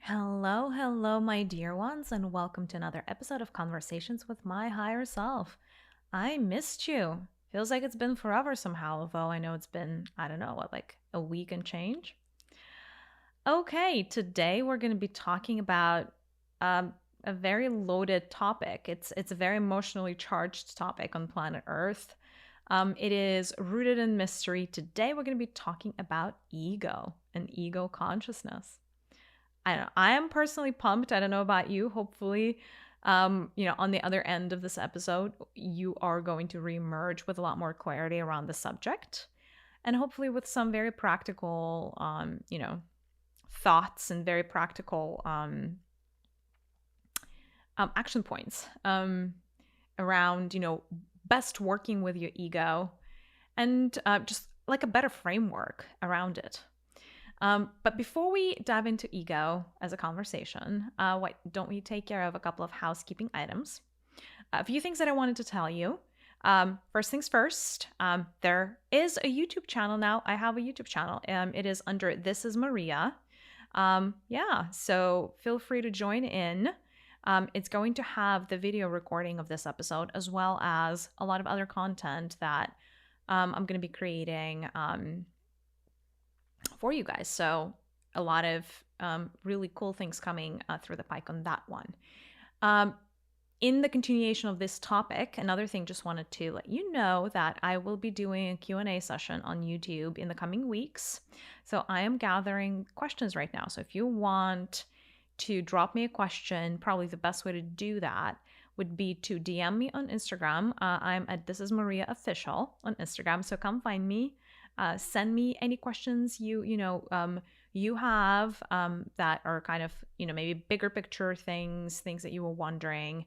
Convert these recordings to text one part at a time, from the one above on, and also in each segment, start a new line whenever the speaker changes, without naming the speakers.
Hello, hello, my dear ones, and welcome to another episode of Conversations with My Higher Self. I missed you. Feels like it's been forever somehow, although I know it's been, I don't know, like a week and change. Okay, today we're going to be talking about um, a very loaded topic. It's a very emotionally charged topic on planet Earth. It is rooted in mystery. Today we're going to be talking about ego and ego consciousness. I don't know. I am personally pumped. I don't know about you. Hopefully, on the other end of this episode, you are going to reemerge with a lot more clarity around the subject and hopefully with some very practical, thoughts and very practical action points around, best working with your ego and just like a better framework around it. But before we dive into ego as a conversation, why don't we take care of a couple of housekeeping items? A few things that I wanted to tell you. First things first, there is a YouTube channel now. I have a YouTube channel. It is under This Is Maria. So feel free to join in. It's going to have the video recording of this episode as well as a lot of other content that I'm going to be creating for you guys. So a lot of really cool things coming through the pike on that one. In the continuation of this topic, another thing, just wanted to let you know that I will be doing a Q&A session on YouTube in the coming weeks. So I am gathering questions right now. So if you want to drop me a question, probably the best way to do that would be to DM me on Instagram. I'm at This Is Maria Official on Instagram. So come find me. Send me any questions you have that are kind of maybe bigger picture things that you were wondering.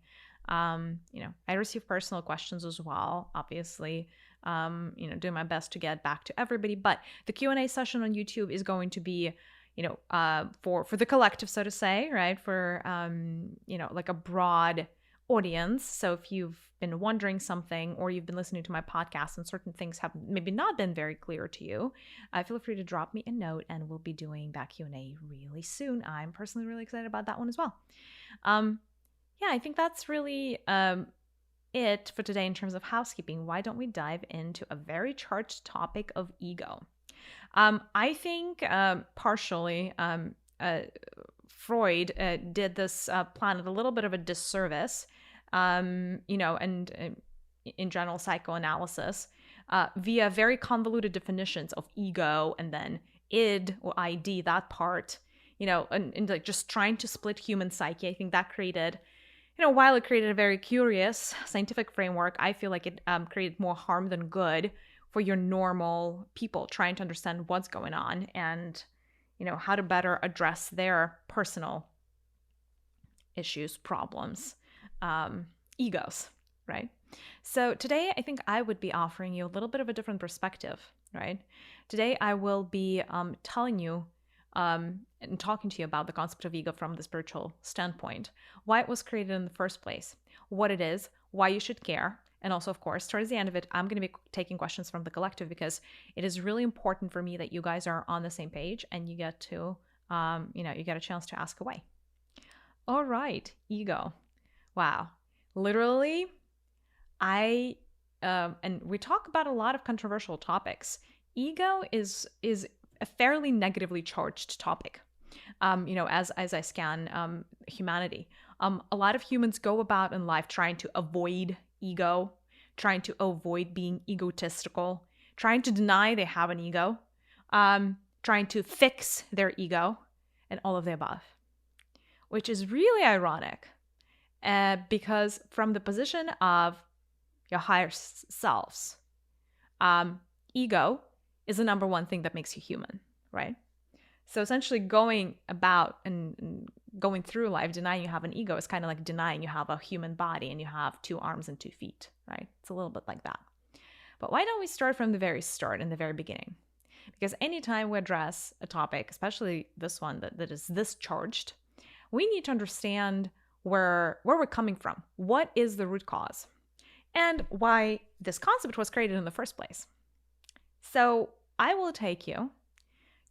I receive personal questions as well, obviously. Doing my best to get back to everybody, but the Q&A session on YouTube is going to be for the collective, so to say, right? For like a broad audience. So if you've been wondering something or you've been listening to my podcast and certain things have maybe not been very clear to you, feel free to drop me a note and we'll be doing that Q&A really soon. I'm personally really excited about that one as well. I think that's really it for today in terms of housekeeping. Why don't we dive into a very charged topic of ego? I think partially Freud did this planet a little bit of a disservice, and in general psychoanalysis, via very convoluted definitions of ego and then id or id, that part, and like just trying to split human psyche. I think that created, while it created a very curious scientific framework, I feel like it created more harm than good for your normal people trying to understand what's going on and how to better address their personal issues, problems, egos, right? So today I think I would be offering you a little bit of a different perspective, right? Today I will be telling you and talking to you about the concept of ego from the spiritual standpoint, why it was created in the first place, what it is, why you should care. And also, of course, towards the end of it, I'm going to be taking questions from the collective because it is really important for me that you guys are on the same page and you get to, you get a chance to ask away. All right, ego. Wow. Literally, and we talk about a lot of controversial topics. Ego is a fairly negatively charged topic. As I scan humanity, a lot of humans go about in life trying to avoid ego, trying to avoid being egotistical, trying to deny they have an ego, trying to fix their ego, and all of the above, which is really ironic because from the position of your higher selves, ego is the number one thing that makes you human, right? So essentially going about and going through life denying you have an ego is kind of like denying you have a human body and you have 2 arms and 2 feet, right? It's a little bit like that. But why don't we start from the very start, in the very beginning? Because anytime we address a topic, especially this one that is this charged, we need to understand where we're coming from. What is the root cause? And why this concept was created in the first place. So I will take you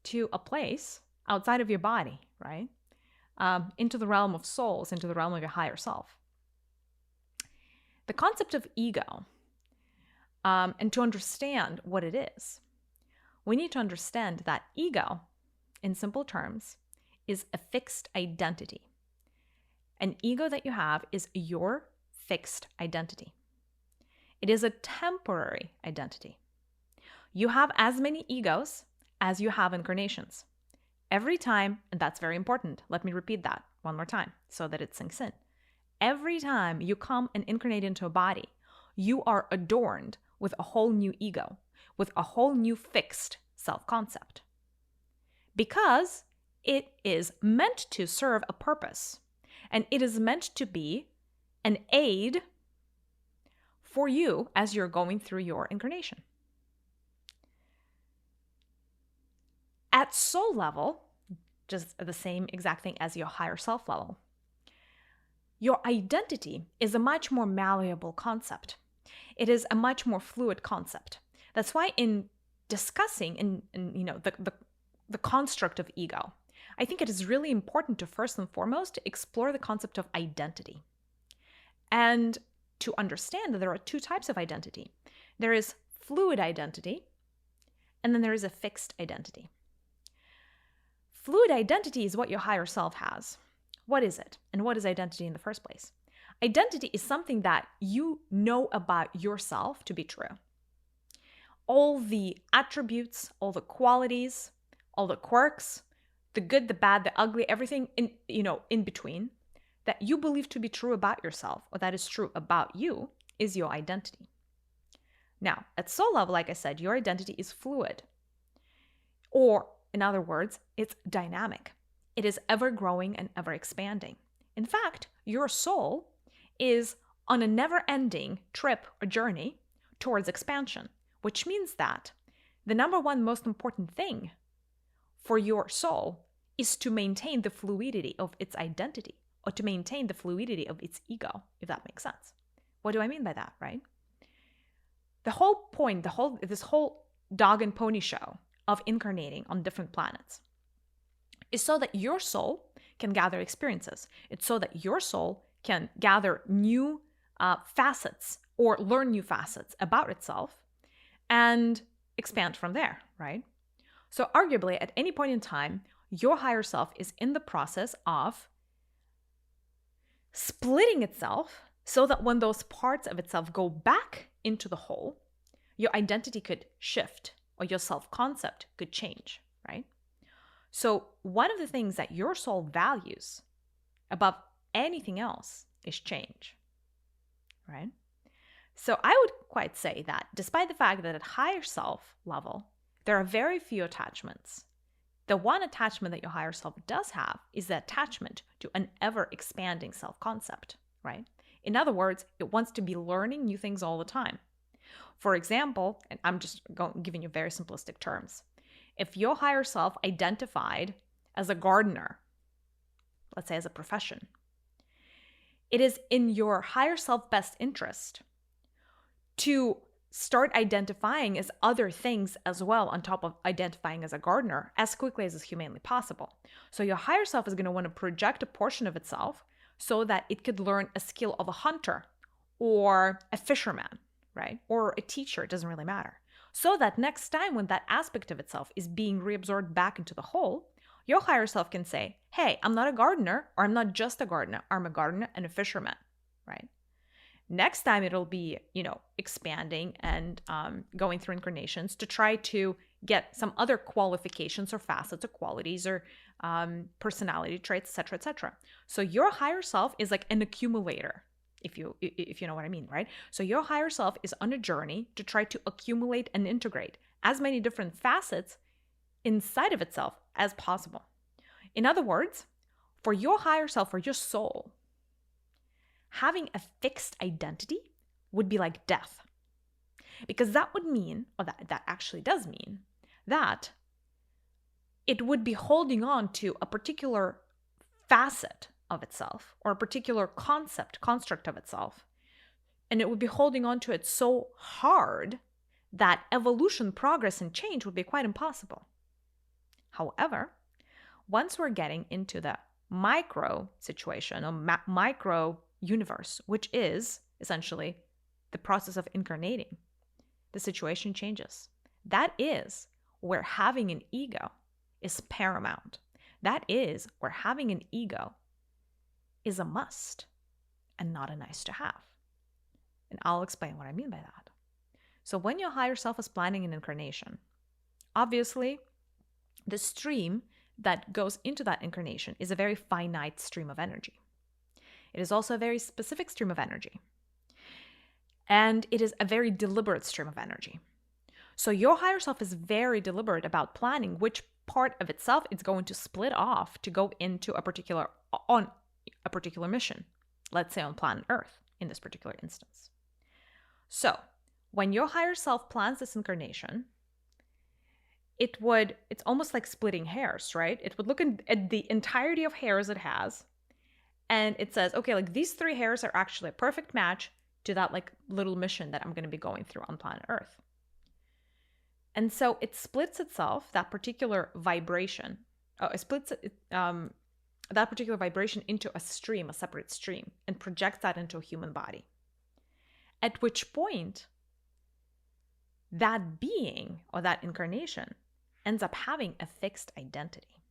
to a place outside of your body, right? into the realm of souls, into the realm of your higher self. The concept of ego, and to understand what it is, we need to understand that ego, in simple terms, is a fixed identity. An ego that you have is your fixed identity. It is a temporary identity. You have as many egos as you have incarnations. Every time, and that's very important, let me repeat that one more time so that it sinks in. Every time you come and incarnate into a body, you are adorned with a whole new ego, with a whole new fixed self-concept. Because it is meant to serve a purpose, and it is meant to be an aid for you as you're going through your incarnation. At soul level, just the same exact thing as your higher self level, your identity is a much more malleable concept. It is a much more fluid concept. That's why in discussing the construct of ego, I think it is really important to first and foremost explore the concept of identity. And to understand that there are two types of identity. There is fluid identity, and then there is a fixed identity. Fluid identity is what your higher self has. What is it? And what is identity in the first place? Identity is something that you know about yourself to be true. All the attributes, all the qualities, all the quirks, the good, the bad, the ugly, everything in between that you believe to be true about yourself, or that is true about you, is your identity. Now, at soul level, like I said, your identity is fluid. Or, in other words, it's dynamic. It is ever growing and ever expanding. In fact, your soul is on a never-ending trip or journey towards expansion, which means that the number one most important thing for your soul is to maintain the fluidity of its identity, or to maintain the fluidity of its ego, if that makes sense. What do I mean by that, right? The whole point, this whole dog and pony show of incarnating on different planets is so that your soul can gather experiences. It's so that your soul can gather new facets or learn new facets about itself and expand from there, right? So arguably, at any point in time, your higher self is in the process of splitting itself so that when those parts of itself go back into the whole, your identity could shift or your self-concept could change, right? So one of the things that your soul values above anything else is change, right? So I would quite say that despite the fact that at higher self level, there are very few attachments, the one attachment that your higher self does have is the attachment to an ever-expanding self-concept, right? In other words, it wants to be learning new things all the time. For example, and I'm just giving you very simplistic terms, if your higher self identified as a gardener, let's say as a profession, it is in your higher self best interest to start identifying as other things as well on top of identifying as a gardener as quickly as is humanly possible. So your higher self is going to want to project a portion of itself so that it could learn a skill of a hunter or a fisherman, right? Or a teacher, it doesn't really matter. So that next time when that aspect of itself is being reabsorbed back into the whole, your higher self can say, hey, I'm not a gardener, or I'm not just a gardener, I'm a gardener and a fisherman, right? Next time it'll be, expanding and going through incarnations to try to get some other qualifications or facets or qualities or personality traits, etc., etc. So your higher self is like an accumulator, if you know what I mean, right? So your higher self is on a journey to try to accumulate and integrate as many different facets inside of itself as possible. In other words, for your higher self, for your soul, having a fixed identity would be like death. Because that would mean, or that actually does mean, that it would be holding on to a particular facet of itself or a particular construct of itself. And it would be holding on to it so hard that evolution, progress, and change would be quite impossible. However, once we're getting into the micro situation or micro universe, which is essentially the process of incarnating, the situation changes. That is where having an ego is paramount. That is where having an ego is a must and not a nice to have. And I'll explain what I mean by that. So when your higher self is planning an incarnation, obviously the stream that goes into that incarnation is a very finite stream of energy. It is also a very specific stream of energy. And it is a very deliberate stream of energy. So your higher self is very deliberate about planning which part of itself it's going to split off to go into a particular mission, let's say on planet Earth in this particular instance. So when your higher self plans this incarnation, it's almost like splitting hairs, right? It would look at the entirety of hairs it has, and it says, okay, like these 3 hairs are actually a perfect match to that like little mission that I'm going to be going through on planet Earth. And so it splits itself, that particular vibration, that particular vibration into a stream, a separate stream, and projects that into a human body. At which point, that being or that incarnation ends up having a fixed identity.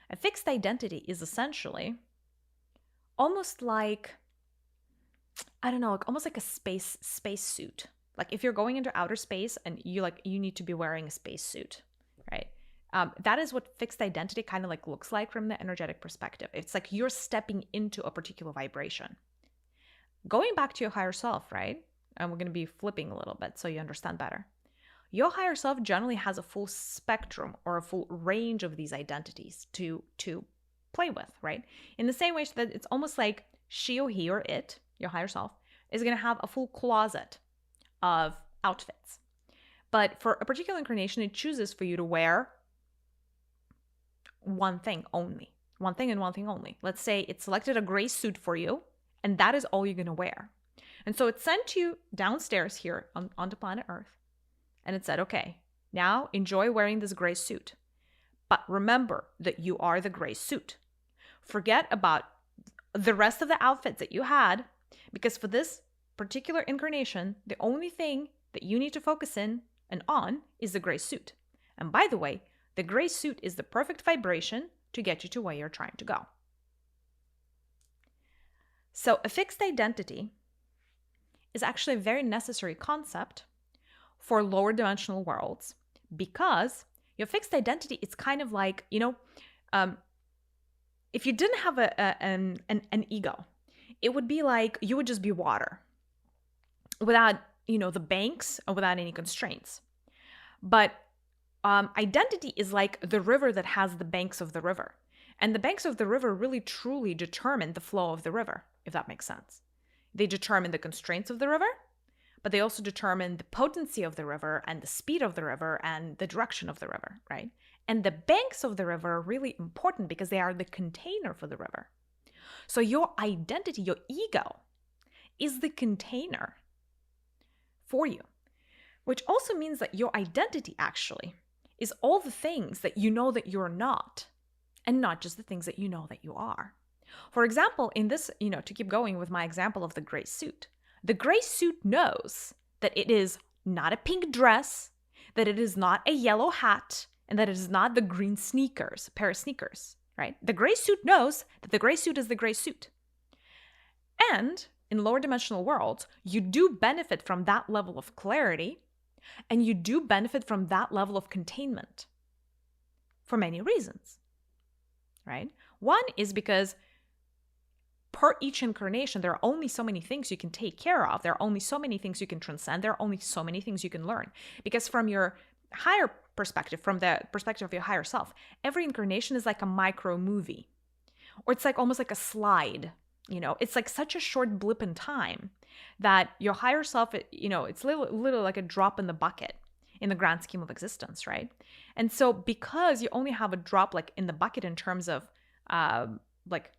A fixed identity is essentially almost like, I don't know, like almost like a space suit. Like if you're going into outer space and you need to be wearing a space suit, right? That is what fixed identity kind of like looks like from the energetic perspective. It's like you're stepping into a particular vibration. Going back to your higher self, right? And we're going to be flipping a little bit so you understand better. Your higher self generally has a full spectrum or a full range of these identities to play with, right? In the same way that it's almost like she or he or it, your higher self, is going to have a full closet of outfits. But for a particular incarnation, it chooses for you to wear one thing only. One thing and one thing only. Let's say it selected a gray suit for you, and that is all you're going to wear. And so it sent you downstairs here onto planet Earth, and it said, okay, now enjoy wearing this gray suit. But remember that you are the gray suit. Forget about the rest of the outfits that you had, because for this particular incarnation, the only thing that you need to focus in and on is the gray suit. And by the way, the gray suit is the perfect vibration to get you to where you're trying to go. So a fixed identity is actually a very necessary concept for lower dimensional worlds, because your fixed identity, it's kind of like, if you didn't have an ego, it would be like you would just be water without, the banks or without any constraints. But identity is like the river that has the banks of the river. And the banks of the river really truly determine the flow of the river, if that makes sense. They determine the constraints of the river, but they also determine the potency of the river and the speed of the river and the direction of the river, right? And the banks of the river are really important because they are the container for the river. So your identity, your ego, is the container for you, which also means that your identity actually is all the things that you know that you're not, and not just the things that you know that you are. For example, in this, to keep going with my example of the gray suit, the gray suit knows that it is not a pink dress, that it is not a yellow hat, and that it is not the green sneakers, pair of sneakers, right? The gray suit knows that the gray suit is the gray suit. And in lower dimensional worlds, you do benefit from that level of clarity, and you do benefit from that level of containment for many reasons, right? One is because per each incarnation, there are only so many things you can take care of. There are only so many things you can transcend. There are only so many things you can learn. Because from your higher perspective, from the perspective of your higher self, every incarnation is like a micro movie, or it's like almost like a slide. It's like such a short blip in time that your higher self, it's literally like a drop in the bucket in the grand scheme of existence, right? And so because you only have a drop like in the bucket in terms of like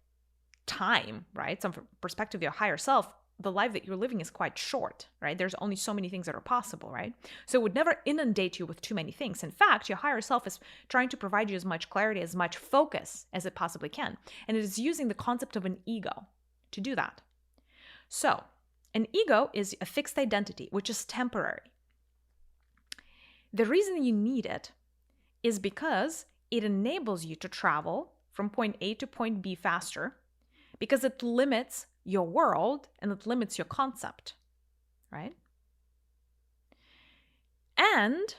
time, right? So from perspective of your higher self, the life that you're living is quite short, right? There's only so many things that are possible, right? So it would never inundate you with too many things. In fact, your higher self is trying to provide you as much clarity, as much focus as it possibly can. And it is using the concept of an ego to do that. So an ego is a fixed identity, which is temporary. The reason you need it is because it enables you to travel from point A to point B faster, because it limits your world and it limits your concept, right? And,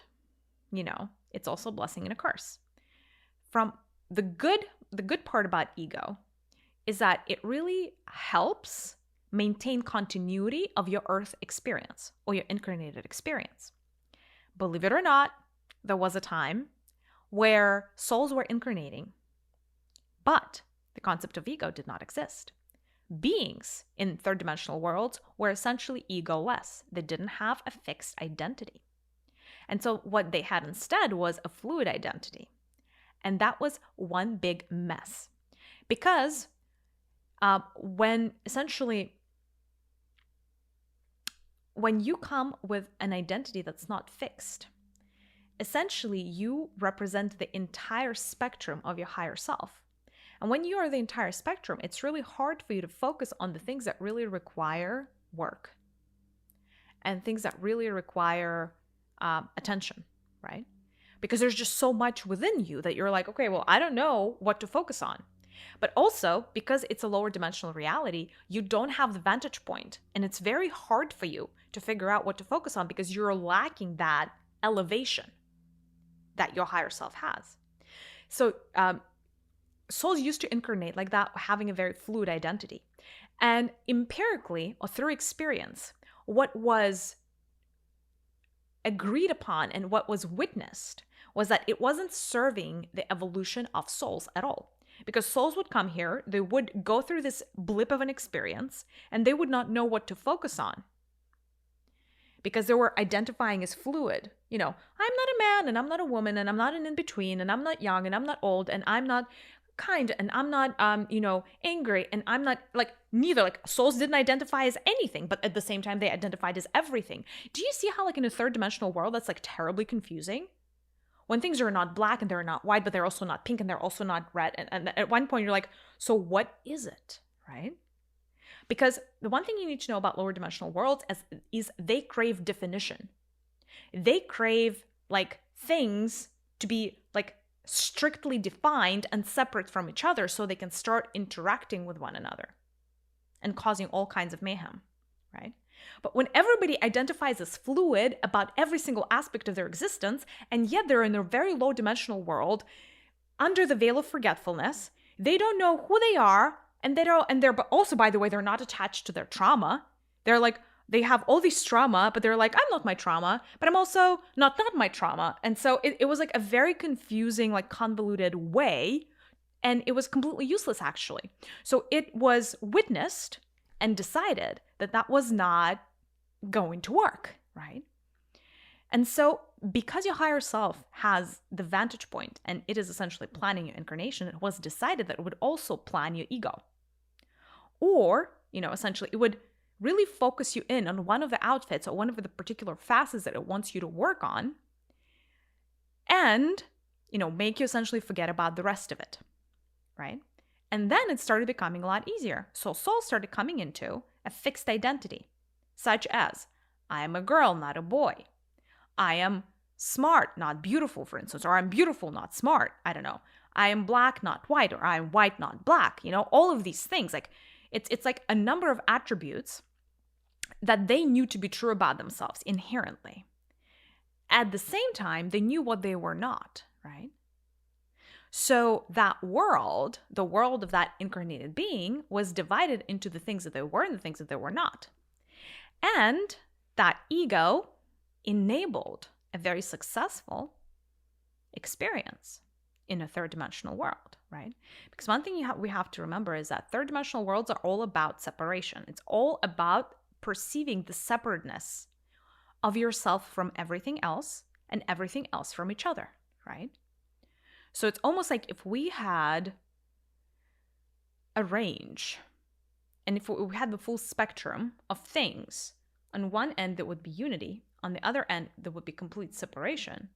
it's also a blessing and a curse. From the good part about ego is that it really helps maintain continuity of your earth experience or your incarnated experience. Believe it or not, there was a time where souls were incarnating, but the concept of ego did not exist. Beings in third dimensional worlds were essentially egoless. They didn't have a fixed identity. And so what they had instead was a fluid identity. And that was one big mess. Because when you come with an identity that's not fixed, essentially you represent the entire spectrum of your higher self. And when you are the entire spectrum, it's really hard for you to focus on the things that really require work and things that really require attention, right? Because there's just so much within you that you're like, okay, well, I don't know what to focus on. But also, because it's a lower dimensional reality, you don't have the vantage point. And it's very hard for you to figure out what to focus on because you're lacking that elevation that your higher self has. So, souls used to incarnate like that, having a very fluid identity. And empirically, or through experience, what was agreed upon and what was witnessed was that it wasn't serving the evolution of souls at all. Because souls would come here, they would go through this blip of an experience, and they would not know what to focus on. Because they were identifying as fluid. I'm not a man, and I'm not a woman, and I'm not an in-between, and I'm not young, and I'm not old, and I'm not kind, and I'm not, angry, and I'm not, neither. Souls didn't identify as anything, but at the same time, they identified as everything. Do you see how, in a third dimensional world, that's, terribly confusing? When things are not black, and they're not white, but they're also not pink, and they're also not red, and at one point, you're like, so what is it, right? Because the one thing you need to know about lower dimensional worlds is they crave definition. They crave, things to be, strictly defined and separate from each other so they can start interacting with one another and causing all kinds of mayhem, right? But when everybody identifies as fluid about every single aspect of their existence, and yet they're in a very low dimensional world under the veil of forgetfulness, they don't know who they are, and they're also, by the way, they're not attached to their trauma. They have all these trauma, but they're like, I'm not my trauma, but I'm also not my trauma. And so it was a very confusing, convoluted way, and it was completely useless, actually. So it was witnessed and decided that that was not going to work, right? And so because your higher self has the vantage point, and it is essentially planning your incarnation, it was decided that it would also plan your ego. Or, essentially, it would really focus you in on one of the outfits or one of the particular facets that it wants you to work on, and, make you essentially forget about the rest of it, right? And then it started becoming a lot easier. So souls started coming into a fixed identity, such as, I am a girl, not a boy. I am smart, not beautiful, for instance, or I'm beautiful, not smart. I don't know. I am black, not white, or I am white, not black. All of these things, it's a number of attributes that they knew to be true about themselves inherently. At the same time, they knew what they were not, right? So that world, the world of that incarnated being, was divided into the things that they were and the things that they were not. And that ego enabled a very successful experience in a third dimensional world, right? Because one thing we have to remember is that third dimensional worlds are all about separation. It's all about perceiving the separateness of yourself from everything else and everything else from each other, right? So it's almost like if we had a range and if we had the full spectrum of things, on one end there would be unity, on the other end there would be complete separation.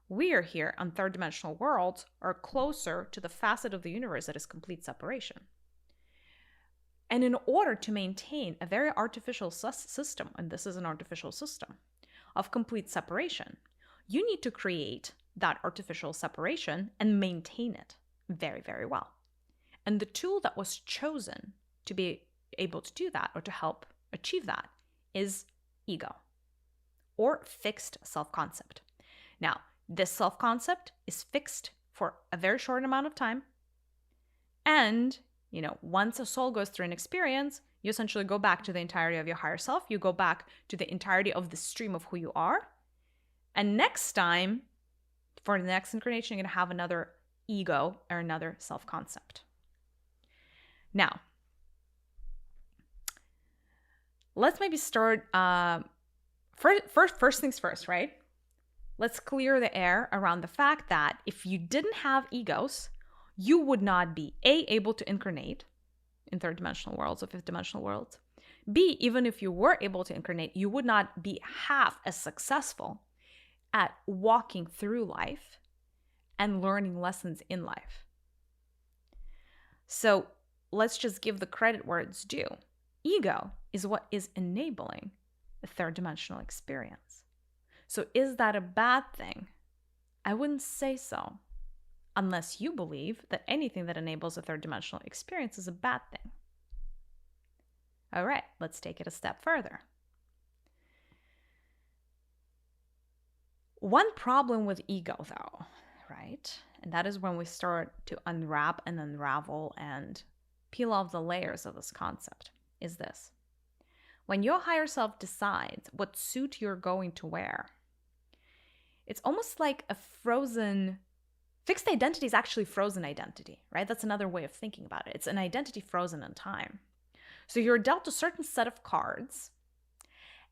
We are here on third dimensional worlds are closer to the facet of the universe that is complete separation. And in order to maintain a very artificial system, and this is an artificial system, of complete separation, you need to create that artificial separation and maintain it very, very well. And the tool that was chosen to be able to do that or to help achieve that is ego or fixed self-concept. Now, this self-concept is fixed for a very short amount of time. And, once a soul goes through an experience, you essentially go back to the entirety of your higher self. You go back to the entirety of the stream of who you are. And next time, for the next incarnation, you're going to have another ego or another self-concept. Now, let's maybe start, first things first, right? Let's clear the air around the fact that if you didn't have egos, you would not be able to incarnate in third dimensional worlds or fifth dimensional worlds. B, even if you were able to incarnate, you would not be half as successful at walking through life and learning lessons in life. So let's just give the credit where it's due. Ego is what is enabling a third dimensional experience. So is that a bad thing? I wouldn't say so, unless you believe that anything that enables a third dimensional experience is a bad thing. All right, let's take it a step further. One problem with ego, though, right? And that is when we start to unwrap and unravel and peel off the layers of this concept, is this. When your higher self decides what suit you're going to wear, it's almost like a frozen, fixed identity is actually frozen identity, right? That's another way of thinking about it. It's an identity frozen in time. So you're dealt a certain set of cards,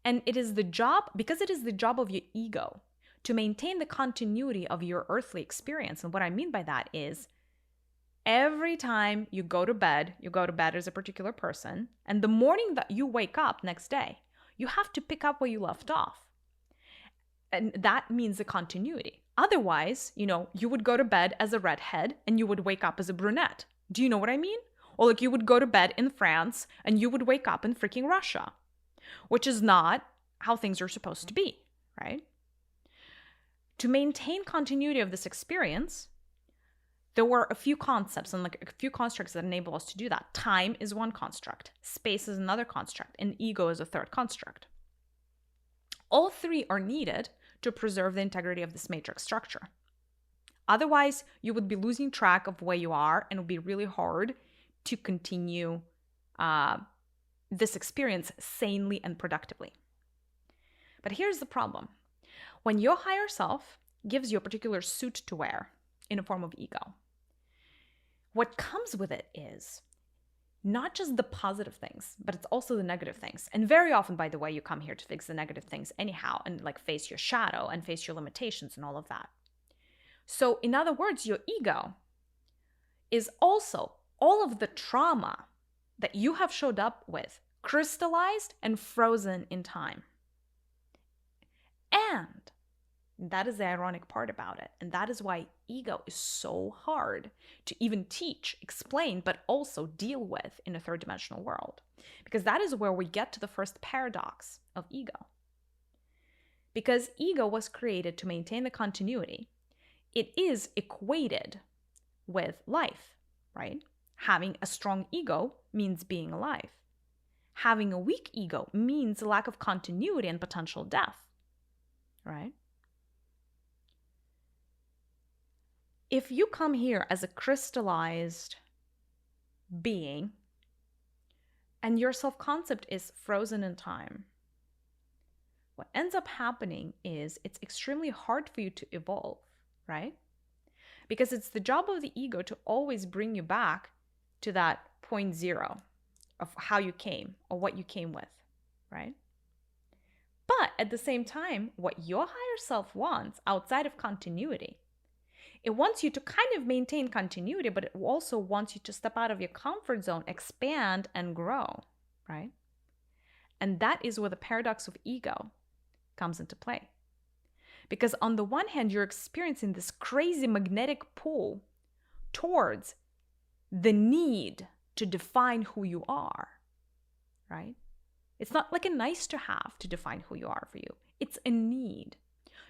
and it is the job, because it is the job of your ego to maintain the continuity of your earthly experience. And what I mean by that is every time you go to bed as a particular person, and the morning that you wake up next day, you have to pick up where you left off. And that means the continuity. Otherwise, you would go to bed as a redhead and you would wake up as a brunette. Do you know what I mean? Or like you would go to bed in France and you would wake up in freaking Russia, which is not how things are supposed to be, right? To maintain continuity of this experience, there were a few concepts and a few constructs that enable us to do that. Time is one construct, space is another construct, and ego is a third construct. All three are needed to preserve the integrity of this matrix structure. Otherwise, you would be losing track of where you are, and it would be really hard to continue this experience sanely and productively. But here's the problem. When your higher self gives you a particular suit to wear in a form of ego, what comes with it is not just the positive things, but it's also the negative things. And very often, by the way, you come here to fix the negative things anyhow and face your shadow and face your limitations and all of that. So in other words, your ego is also all of the trauma that you have showed up with, crystallized and frozen in time. And that is the ironic part about it. And that is why ego is so hard to even teach, explain, but also deal with in a third dimensional world. Because that is where we get to the first paradox of ego. Because ego was created to maintain the continuity, it is equated with life, right? Having a strong ego means being alive. Having a weak ego means lack of continuity and potential death, right? If you come here as a crystallized being and your self-concept is frozen in time, what ends up happening is it's extremely hard for you to evolve, right? Because it's the job of the ego to always bring you back to that point zero of how you came or what you came with, right? But at the same time, what your higher self wants outside of continuity It wants you to kind of maintain continuity, but it also wants you to step out of your comfort zone, expand, and grow, right? And that is where the paradox of ego comes into play. Because on the one hand, you're experiencing this crazy magnetic pull towards the need to define who you are, right? It's not like a nice to have to define who you are for you. It's a need.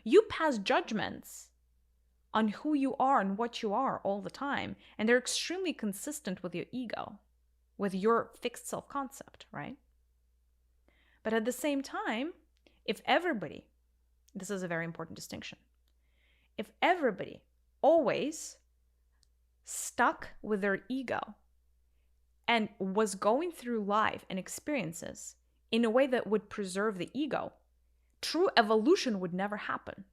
You pass judgments on who you are and what you are all the time, and they're extremely consistent with your ego, with your fixed self-concept, right? But at the same time, if everybody, this is a very important distinction, if everybody always stuck with their ego and was going through life and experiences in a way that would preserve the ego, true evolution would never happen.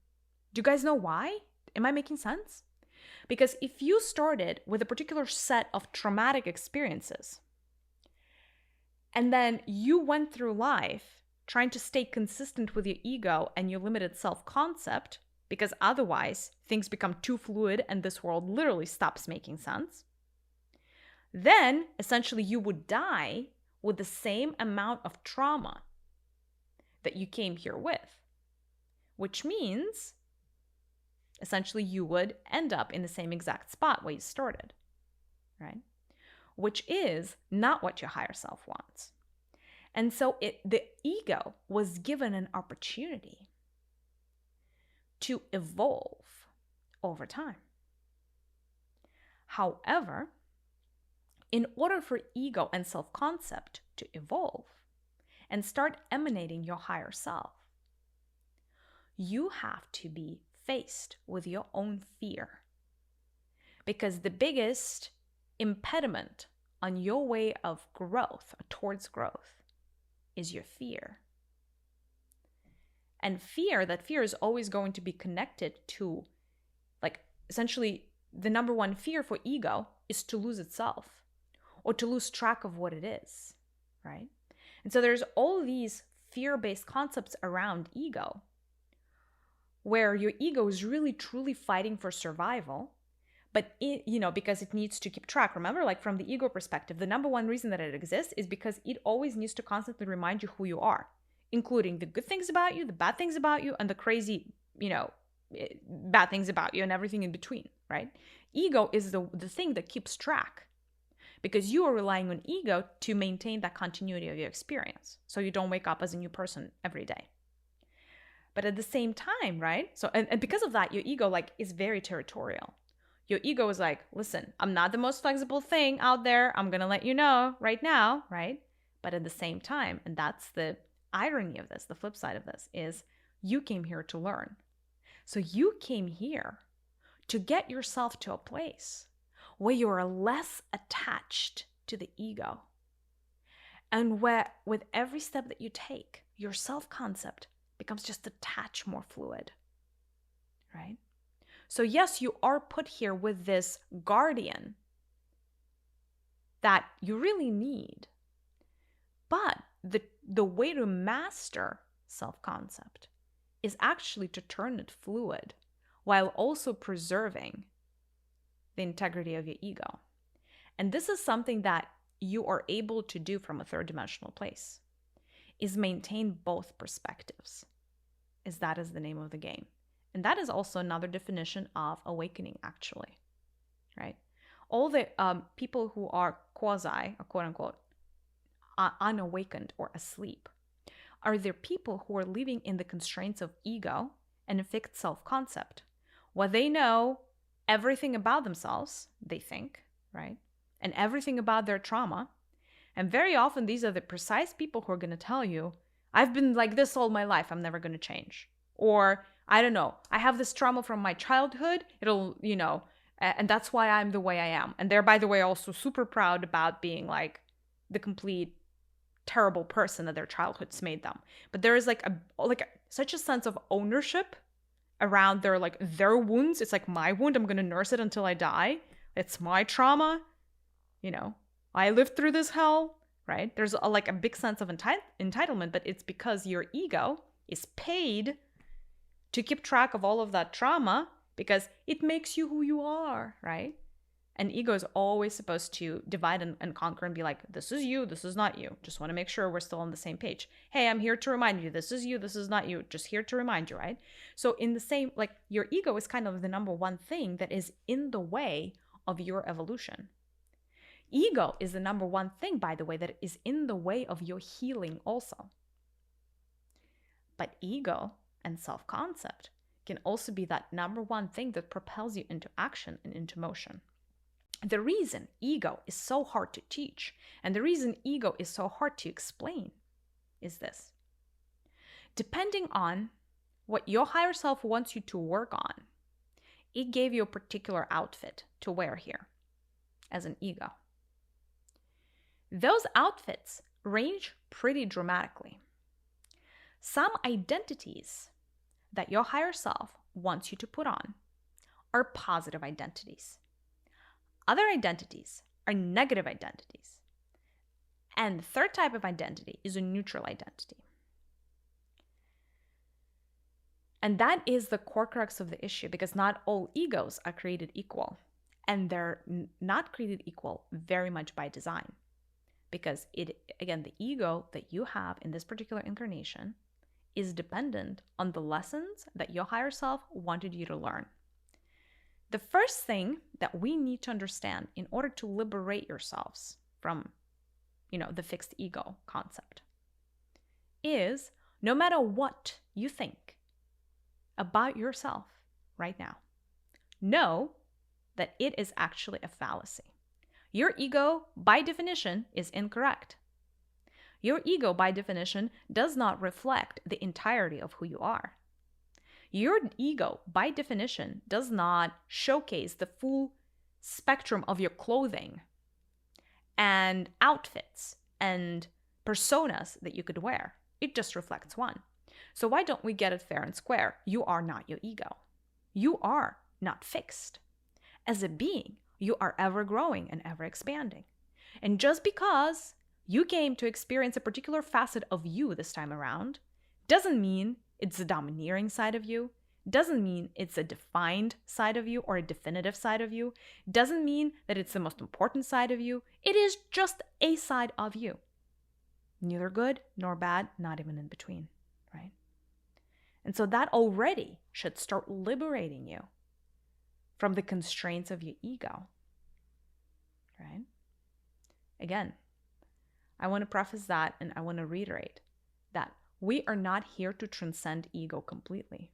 Do you guys know why? Am I making sense? Because if you started with a particular set of traumatic experiences, and then you went through life trying to stay consistent with your ego and your limited self-concept, because otherwise things become too fluid and this world literally stops making sense, then essentially you would die with the same amount of trauma that you came here with, which means essentially you would end up in the same exact spot where you started, right? Which is not what your higher self wants. And so the ego was given an opportunity to evolve over time. However, in order for ego and self-concept to evolve and start emanating your higher self, you have to be faced with your own fear. Because the biggest impediment on your way of growth, towards growth, is your fear. And that fear is always going to be connected to, like, essentially the number one fear for ego is to lose itself or to lose track of what it is, right? And so there's all these fear-based concepts around ego where your ego is really truly fighting for survival, but because it needs to keep track. Remember, like from the ego perspective, the number one reason that it exists is because it always needs to constantly remind you who you are, including the good things about you, the bad things about you, and the crazy, bad things about you and everything in between, right? Ego is the thing that keeps track because you are relying on ego to maintain that continuity of your experience. So you don't wake up as a new person every day. But at the same time, right? So, and because of that, your ego is very territorial. Your ego is like, listen, I'm not the most flexible thing out there. I'm going to let you know right now, right? But at the same time, and that's the irony of this, the flip side of this, is you came here to learn. So you came here to get yourself to a place where you are less attached to the ego. And where with every step that you take, your self-concept becomes just a touch more fluid, right? So yes, you are put here with this guardian that you really need. But the way to master self-concept is actually to turn it fluid while also preserving the integrity of your ego. And this is something that you are able to do from a third dimensional place, is maintain both perspectives. That is the name of the game. And that is also another definition of awakening, actually, right? All the people who are quasi, or quote unquote, unawakened or asleep are there people who are living in the constraints of ego and a fixed self-concept, where they know everything about themselves, they think, right? And everything about their trauma. And very often these are the precise people who are going to tell you, I've been like this all my life, I'm never going to change. Or, I don't know, I have this trauma from my childhood, and that's why I'm the way I am. And they're, by the way, also super proud about being like the complete terrible person that their childhoods made them. But there is such a sense of ownership around their wounds. It's like my wound, I'm going to nurse it until I die. It's my trauma. I lived through this hell, right? There's a big sense of entitlement, but it's because your ego is paid to keep track of all of that trauma because it makes you who you are, right? And ego is always supposed to divide and conquer and be like, this is you, this is not you. Just want to make sure we're still on the same page. Hey, I'm here to remind you, this is you, this is not you. Just here to remind you, right? So in the same, like your ego is kind of the number one thing that is in the way of your evolution. Ego is the number one thing, by the way, that is in the way of your healing also. But ego and self-concept can also be that number one thing that propels you into action and into motion. The reason ego is so hard to teach and the reason ego is so hard to explain is this. Depending on what your higher self wants you to work on, it gave you a particular outfit to wear here as an ego. Those outfits range pretty dramatically. Some identities that your higher self wants you to put on are positive identities. Other identities are negative identities. And the third type of identity is a neutral identity. And that is the core crux of the issue, because not all egos are created equal. And they're not created equal very much by design. Because again, the ego that you have in this particular incarnation is dependent on the lessons that your higher self wanted you to learn. The first thing that we need to understand in order to liberate yourselves from, the fixed ego concept is no matter what you think about yourself right now, know that it is actually a fallacy. Your ego, by definition, is incorrect. Your ego, by definition, does not reflect the entirety of who you are. Your ego, by definition, does not showcase the full spectrum of your clothing and outfits and personas that you could wear. It just reflects one. So why don't we get it fair and square? You are not your ego. You are not fixed. As a being, you are ever growing and ever expanding. And just because you came to experience a particular facet of you this time around doesn't mean it's the domineering side of you, doesn't mean it's a defined side of you or a definitive side of you, doesn't mean that it's the most important side of you. It is just a side of you. Neither good nor bad, not even in between, right? And so that already should start liberating you from the constraints of your ego, right? Again, I want to preface that and I want to reiterate that we are not here to transcend ego completely.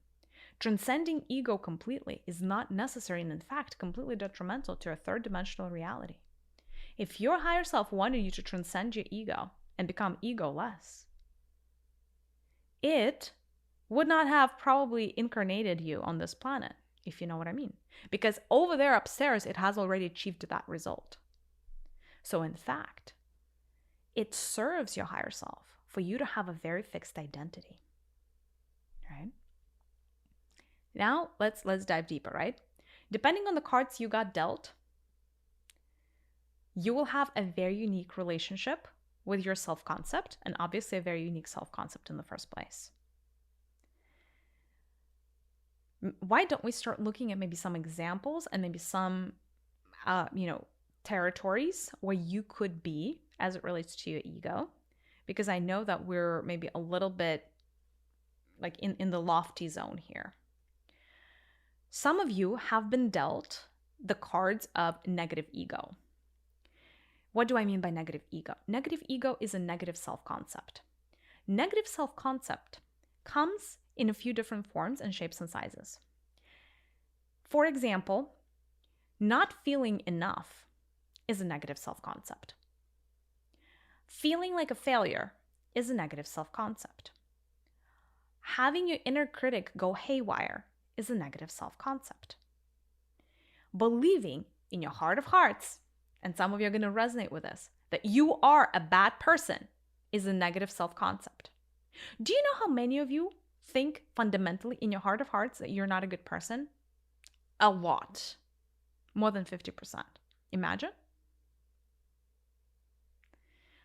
Transcending ego completely is not necessary and in fact completely detrimental to a third dimensional reality. If your higher self wanted you to transcend your ego and become ego-less, it would not have probably incarnated you on this planet, if you know what I mean. Because over there upstairs, it has already achieved that result. So in fact, it serves your higher self for you to have a very fixed identity, right? Now, let's dive deeper, right? Depending on the cards you got dealt, you will have a very unique relationship with your self-concept, and obviously a very unique self-concept in the first place. Why don't we start looking at maybe some examples and maybe some, territories where you could be as it relates to your ego? Because I know that we're maybe a little bit like in the lofty zone here. Some of you have been dealt the cards of negative ego. What do I mean by negative ego? Negative ego is a negative self-concept. Negative self-concept comes in a few different forms and shapes and sizes. For example, not feeling enough is a negative self-concept. Feeling like a failure is a negative self-concept. Having your inner critic go haywire is a negative self-concept. Believing in your heart of hearts, and some of you are going to resonate with this, that you are a bad person is a negative self-concept. Do you know how many of you think fundamentally in your heart of hearts that you're not a good person? A lot. More than 50%. Imagine.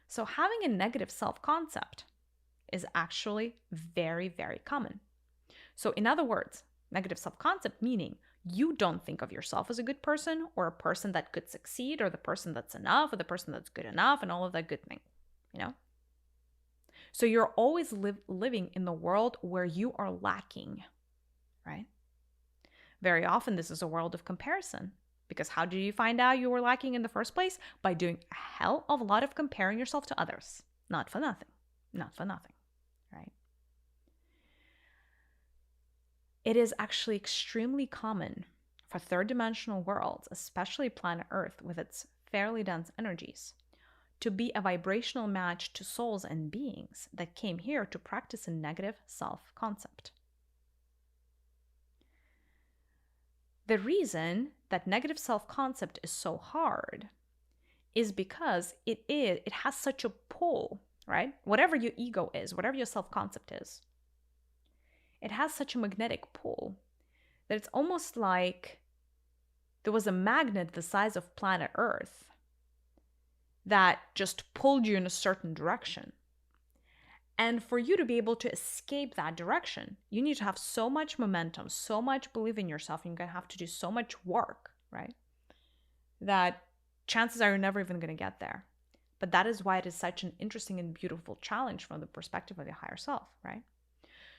So having a negative self-concept is actually very, very common. So in other words, negative self-concept meaning You don't think of yourself as a good person or a person that could succeed or the person that's enough or the person that's good enough and all of that good thing, you know? So you're always living in the world where you are lacking, right? Very often, this is a world of comparison. Because how did you find out you were lacking in the first place? By doing a hell of a lot of comparing yourself to others. Not for nothing. Not for nothing, right? It is actually extremely common for third dimensional worlds, especially planet Earth with its fairly dense energies, to be a vibrational match to souls and beings that came here to practice a negative self-concept. The reason that negative self-concept is so hard is because it has such a pull, right? Whatever your ego is, whatever your self-concept is, it has such a magnetic pull that it's almost like there was a magnet the size of planet Earth that just pulled you in a certain direction. And for you to be able to escape that direction, you need to have so much momentum, so much belief in yourself, and you're going to have to do so much work, right? That chances are you're never even going to get there. But that is why it is such an interesting and beautiful challenge from the perspective of your higher self, right?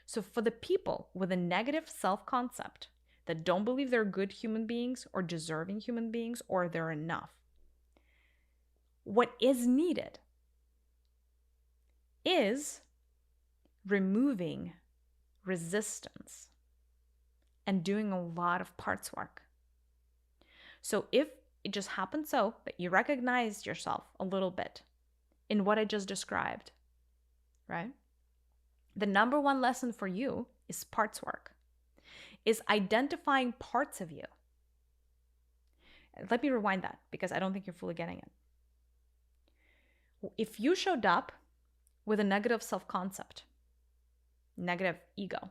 So for the people with a negative self-concept that don't believe they're good human beings or deserving human beings or they're enough, what is needed is removing resistance and doing a lot of parts work. So if it just happened so that you recognize yourself a little bit in what I just described, right? The number one lesson for you is parts work, is identifying parts of you. Let me rewind that because I don't think you're fully getting it. If you showed up with a negative self-concept, negative ego,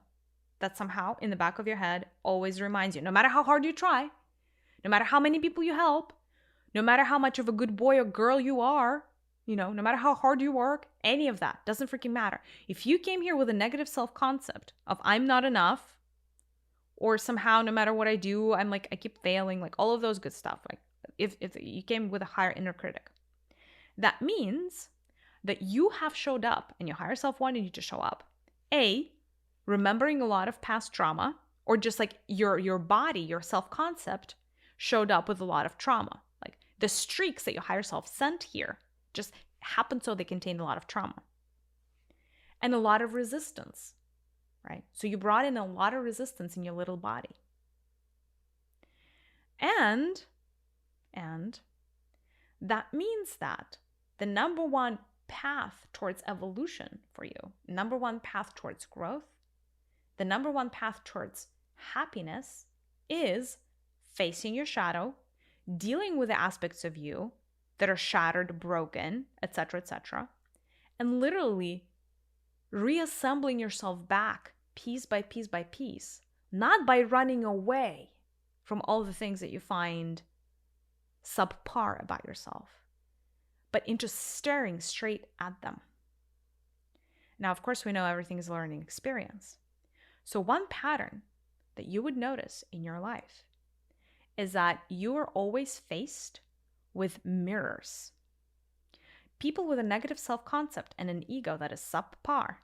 that somehow in the back of your head always reminds you, no matter how hard you try, no matter how many people you help, no matter how much of a good boy or girl you are, no matter how hard you work, any of that doesn't freaking matter. If you came here with a negative self-concept of I'm not enough, or somehow no matter what I do, I'm like, I keep failing, like all of those good stuff. Like if you came with a higher inner critic, that means that you have showed up and your higher self wanted you to show up. Remembering a lot of past trauma, or just like your body, your self-concept showed up with a lot of trauma. Like the streaks that your higher self sent here just happened so they contained a lot of trauma. And a lot of resistance, right? So you brought in a lot of resistance in your little body. And that means that the number one path towards evolution for you, number one path towards growth, the number one path towards happiness is facing your shadow, dealing with the aspects of you that are shattered, broken, etc., and literally reassembling yourself back piece by piece by piece, not by running away from all the things that you find subpar about yourself, but into staring straight at them. Now, of course, we know everything is a learning experience. So one pattern that you would notice in your life is that you are always faced with mirrors. People with a negative self-concept and an ego that is subpar,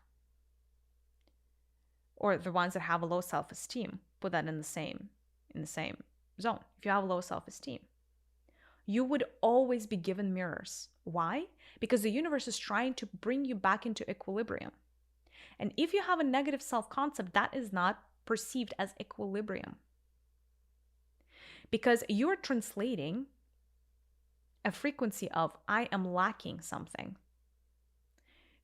or the ones that have a low self-esteem, put that in the same zone. If you have low self-esteem, you would always be given mirrors. Why? Because the universe is trying to bring you back into equilibrium. And if you have a negative self-concept, that is not perceived as equilibrium. Because you're translating a frequency of I am lacking something.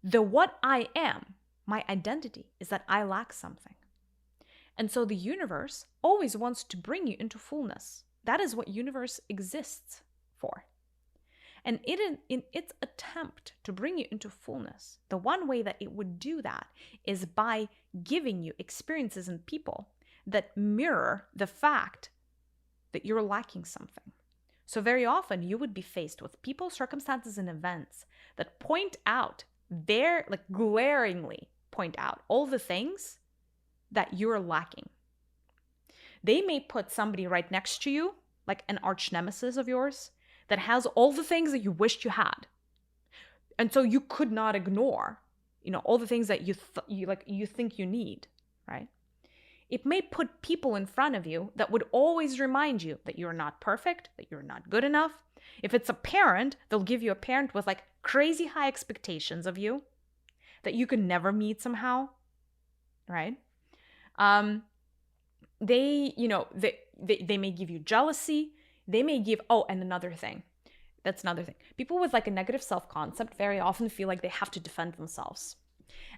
The what I am, my identity, is that I lack something. And so the universe always wants to bring you into fullness. That is what universe exists for. And in its attempt to bring you into fullness, the one way that it would do that is by giving you experiences and people that mirror the fact that you're lacking something. So very often you would be faced with people, circumstances, and events that point out, glaringly point out all the things that you're lacking. They may put somebody right next to you, like an arch nemesis of yours, that has all the things that you wished you had. And so you could not ignore, all the things that you think you need, right? It may put people in front of you that would always remind you that you're not perfect, that you're not good enough. If it's a parent, they'll give you a parent with like crazy high expectations of you that you could never meet somehow, right? They may give you jealousy. They may give, and another thing. That's another thing. People with like a negative self-concept very often feel like they have to defend themselves.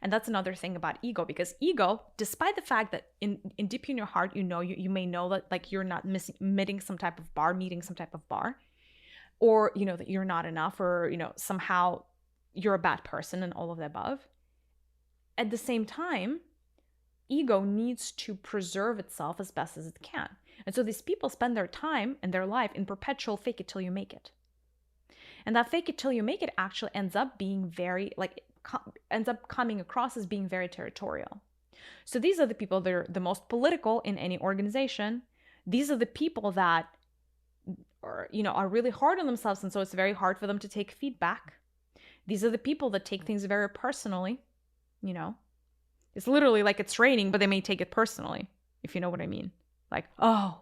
And that's another thing about ego, because ego, despite the fact that in deep in your heart, you may know that like you're not meeting some type of bar, or, that you're not enough, or, somehow you're a bad person and all of the above. At the same time, ego needs to preserve itself as best as it can. And so these people spend their time and their life in perpetual fake it till you make it. And that fake it till you make it actually ends up being ends up coming across as being very territorial. So these are the people that are the most political in any organization. These are the people that are really hard on themselves, and so it's very hard for them to take feedback. These are the people that take things very personally. It's literally like it's raining, but they may take it personally, if you know what I mean. Like, oh,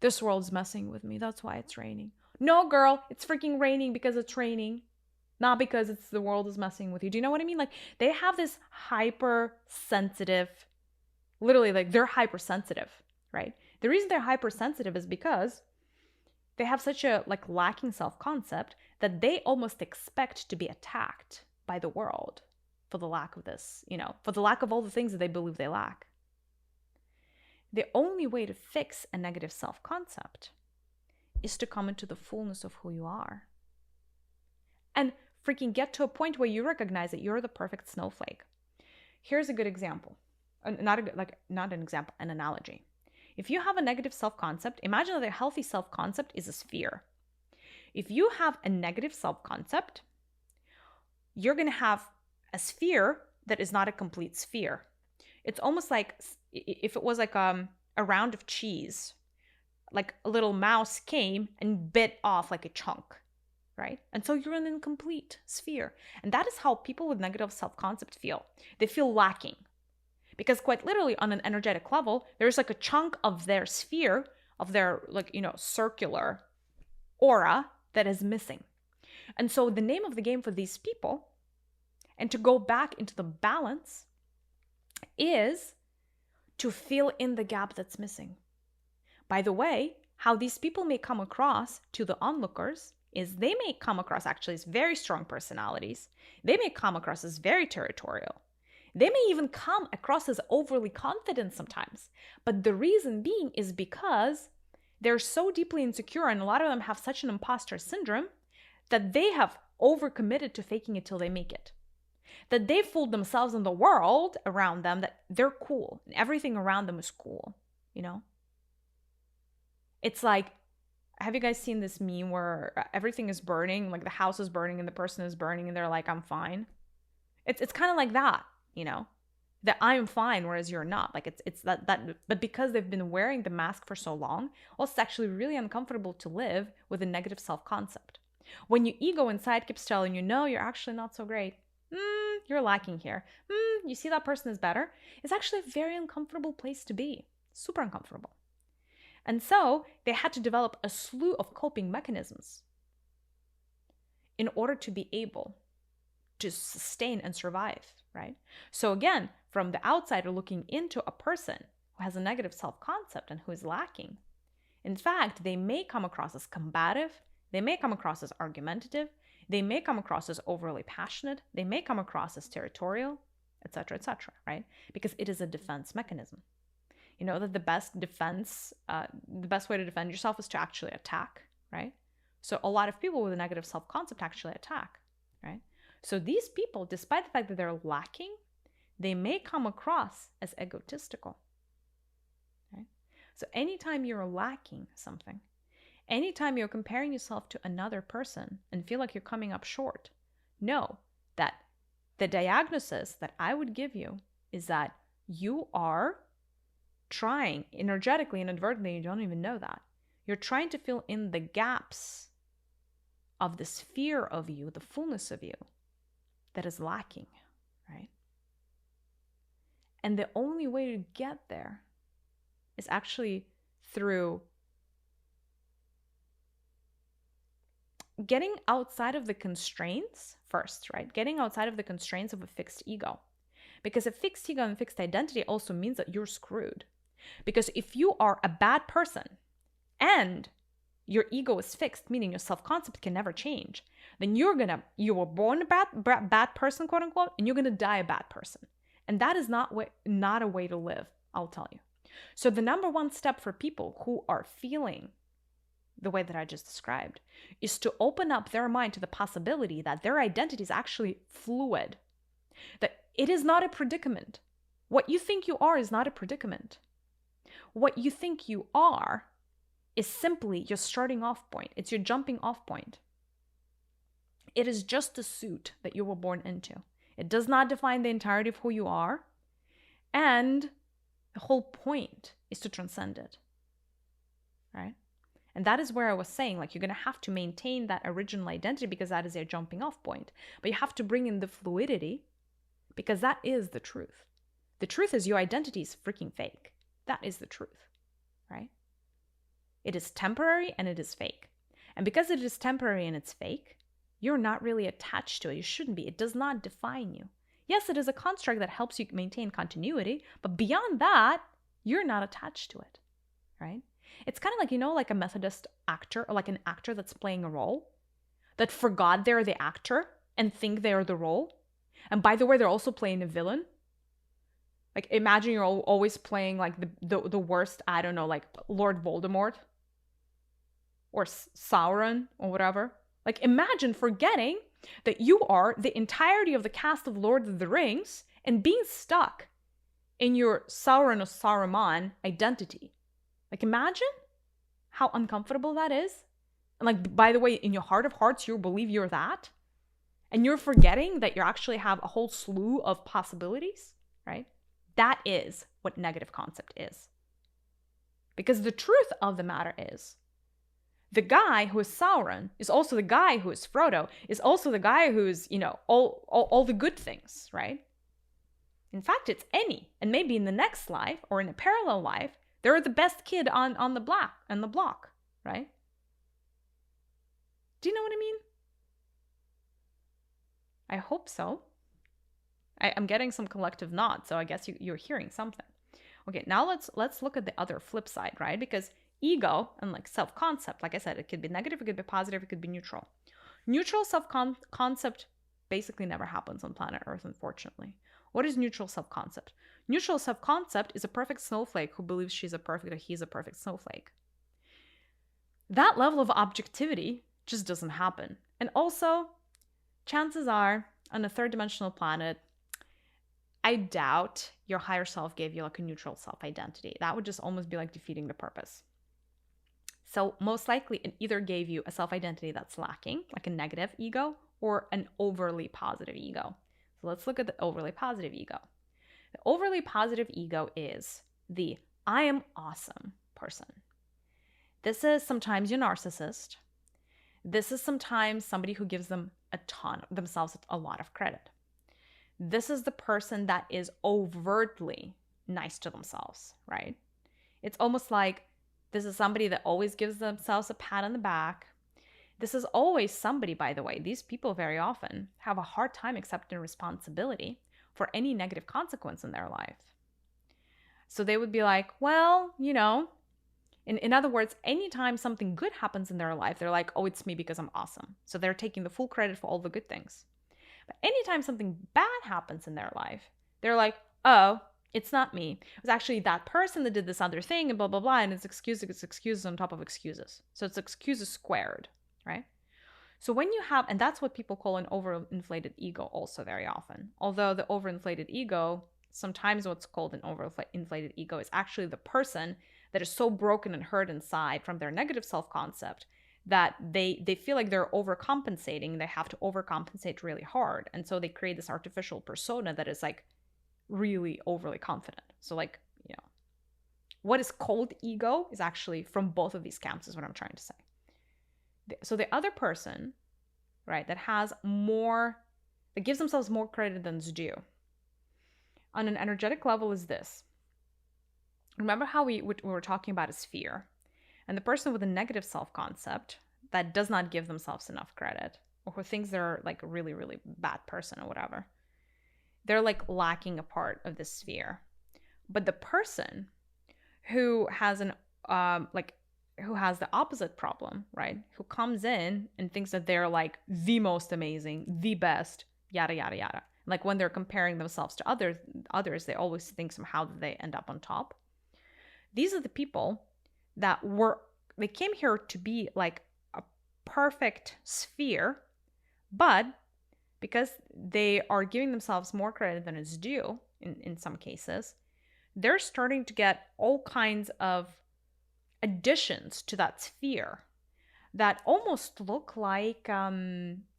this world's messing with me, that's why it's raining. No, girl, it's freaking raining because it's raining, not because it's the world is messing with you. Do you know what I mean? Like, they have this hypersensitive, literally, like, they're hypersensitive, right? The reason they're hypersensitive is because they have such a like lacking self-concept that they almost expect to be attacked by the world for the lack of this, for the lack of all the things that they believe they lack. The only way to fix a negative self-concept is to come into the fullness of who you are and freaking get to a point where you recognize that you're the perfect snowflake. Here's a good example. An analogy. If you have a negative self-concept, imagine that a healthy self-concept is a sphere. If you have a negative self-concept, you're going to have a sphere that is not a complete sphere. It's almost like if it was like a round of cheese, like a little mouse came and bit off like a chunk, right? And so you're an incomplete sphere. And that is how people with negative self-concept feel. They feel lacking. Because quite literally on an energetic level, there's like a chunk of their sphere, of their circular aura that is missing. And so the name of the game for these people, and to go back into the balance, is to fill in the gap that's missing. By the way, how these people may come across to the onlookers is they may come across actually as very strong personalities. They may come across as very territorial. They may even come across as overly confident sometimes. But the reason being is because they're so deeply insecure, and a lot of them have such an imposter syndrome that they have overcommitted to faking it till they make it. That they fooled themselves and the world around them that they're cool and everything around them is cool, It's like, have you guys seen this meme where everything is burning, like the house is burning and the person is burning and they're like, I'm fine? It's kind of like that, that I'm fine, whereas you're not. Like it's that, but because they've been wearing the mask for so long, well, it's actually really uncomfortable to live with a negative self-concept. When your ego inside keeps telling you, no, you're actually not so great. You're lacking here. You see that person is better. It's actually a very uncomfortable place to be. Super uncomfortable. And so they had to develop a slew of coping mechanisms in order to be able to sustain and survive, right? So again, from the outsider looking into a person who has a negative self-concept and who is lacking, in fact, they may come across as combative, they may come across as argumentative, they may come across as overly passionate, they may come across as territorial, etc., right? Because it is a defense mechanism. You know that the best way to defend yourself is to actually attack, right? So a lot of people with a negative self-concept actually attack, right? So these people, despite the fact that they're lacking, they may come across as egotistical, right? So anytime you're lacking something, anytime you're comparing yourself to another person and feel like you're coming up short, know that the diagnosis that I would give you is that you are trying energetically, inadvertently, you don't even know that. You're trying to fill in the gaps of the sphere of you, the fullness of you that is lacking, right? And the only way to get there is actually through getting outside of the constraints first, right? Getting outside of the constraints of a fixed ego. Because a fixed ego and fixed identity also means that you're screwed. Because if you are a bad person and your ego is fixed, meaning your self-concept can never change, then you were born a bad person, quote unquote, and you're gonna die a bad person. And that is not a way to live, I'll tell you. So the number one step for people who are feeling the way that I just described is to open up their mind to the possibility that their identity is actually fluid, that it is not a predicament. What you think you are is not a predicament. What you think you are is simply your starting off point. It's your jumping off point. It is just a suit that you were born into. It does not define the entirety of who you are. And the whole point is to transcend it, right? And that is where I was saying, like, you're going to have to maintain that original identity because that is your jumping off point. But you have to bring in the fluidity because that is the truth. The truth is your identity is freaking fake. That is the truth, right? It is temporary and it is fake. And because it is temporary and it's fake, you're not really attached to it. You shouldn't be. It does not define you. Yes, it is a construct that helps you maintain continuity, but beyond that, you're not attached to it, right? It's kind of like, like a Methodist actor or like an actor that's playing a role that forgot they're the actor and think they're the role. And by the way, they're also playing a villain. Like, imagine you're always playing like the worst, I don't know, like Lord Voldemort or Sauron or whatever. Like, imagine forgetting that you are the entirety of the cast of Lord of the Rings and being stuck in your Sauron or Saruman identity. Like, imagine how uncomfortable that is. And like, by the way, in your heart of hearts, you believe you're that. And you're forgetting that you actually have a whole slew of possibilities, right? That is what negative concept is. Because the truth of the matter is, the guy who is Sauron is also the guy who is Frodo, is also the guy who's, all the good things, right? In fact, it's any. And maybe in the next life or in a parallel life, they're the best kid on the block, right? Do you know what I mean? I hope so. I'm getting some collective nods, so I guess you're hearing something. Okay, now let's look at the other flip side, right? Because ego and like self-concept, like I said, it could be negative, it could be positive, it could be neutral. Neutral self-concept basically never happens on planet Earth, unfortunately. What is neutral self-concept? Neutral self-concept is a perfect snowflake who believes she's a perfect or he's a perfect snowflake. That level of objectivity just doesn't happen. And also, chances are, on a third-dimensional planet, I doubt your higher self gave you like a neutral self-identity. That would just almost be like defeating the purpose. So most likely it either gave you a self-identity that's lacking, like a negative ego, or an overly positive ego. So let's look at the overly positive ego. The overly positive ego is the I am awesome person. This is sometimes your narcissist. This is sometimes somebody who gives themselves a lot of credit. This is the person that is overtly nice to themselves, right? It's almost like this is somebody that always gives themselves a pat on the back. This is always somebody, by the way, these people very often have a hard time accepting responsibility for any negative consequence in their life. So they would be like, well, in other words, anytime something good happens in their life, they're like, oh, it's me because I'm awesome. So they're taking the full credit for all the good things. But anytime something bad happens in their life, they're like, oh, it's not me. It was actually that person that did this other thing and blah, blah, blah. And it's excuses on top of excuses. So it's excuses squared, right? So when you have, and that's what people call an overinflated ego also very often. Although the overinflated ego, sometimes what's called an overinflated ego is actually the person that is so broken and hurt inside from their negative self-concept that they feel like they're overcompensating. They have to overcompensate really hard. And so they create this artificial persona that is like really overly confident. So like, what is called ego is actually from both of these camps, is what I'm trying to say. So the other person, right, that has more, that gives themselves more credit than is due on an energetic level is this. Remember how we were talking about is fear. And the person with a negative self-concept that does not give themselves enough credit, or who thinks they're like a really, really bad person or whatever, they're like lacking a part of this sphere. But the person who has an who has the opposite problem, right? Who comes in and thinks that they're like the most amazing, the best, yada yada yada. Like when they're comparing themselves to others, they always think somehow that they end up on top. These are the people that they came here to be like a perfect sphere, but because they are giving themselves more credit than is due in some cases, they're starting to get all kinds of additions to that sphere that almost look like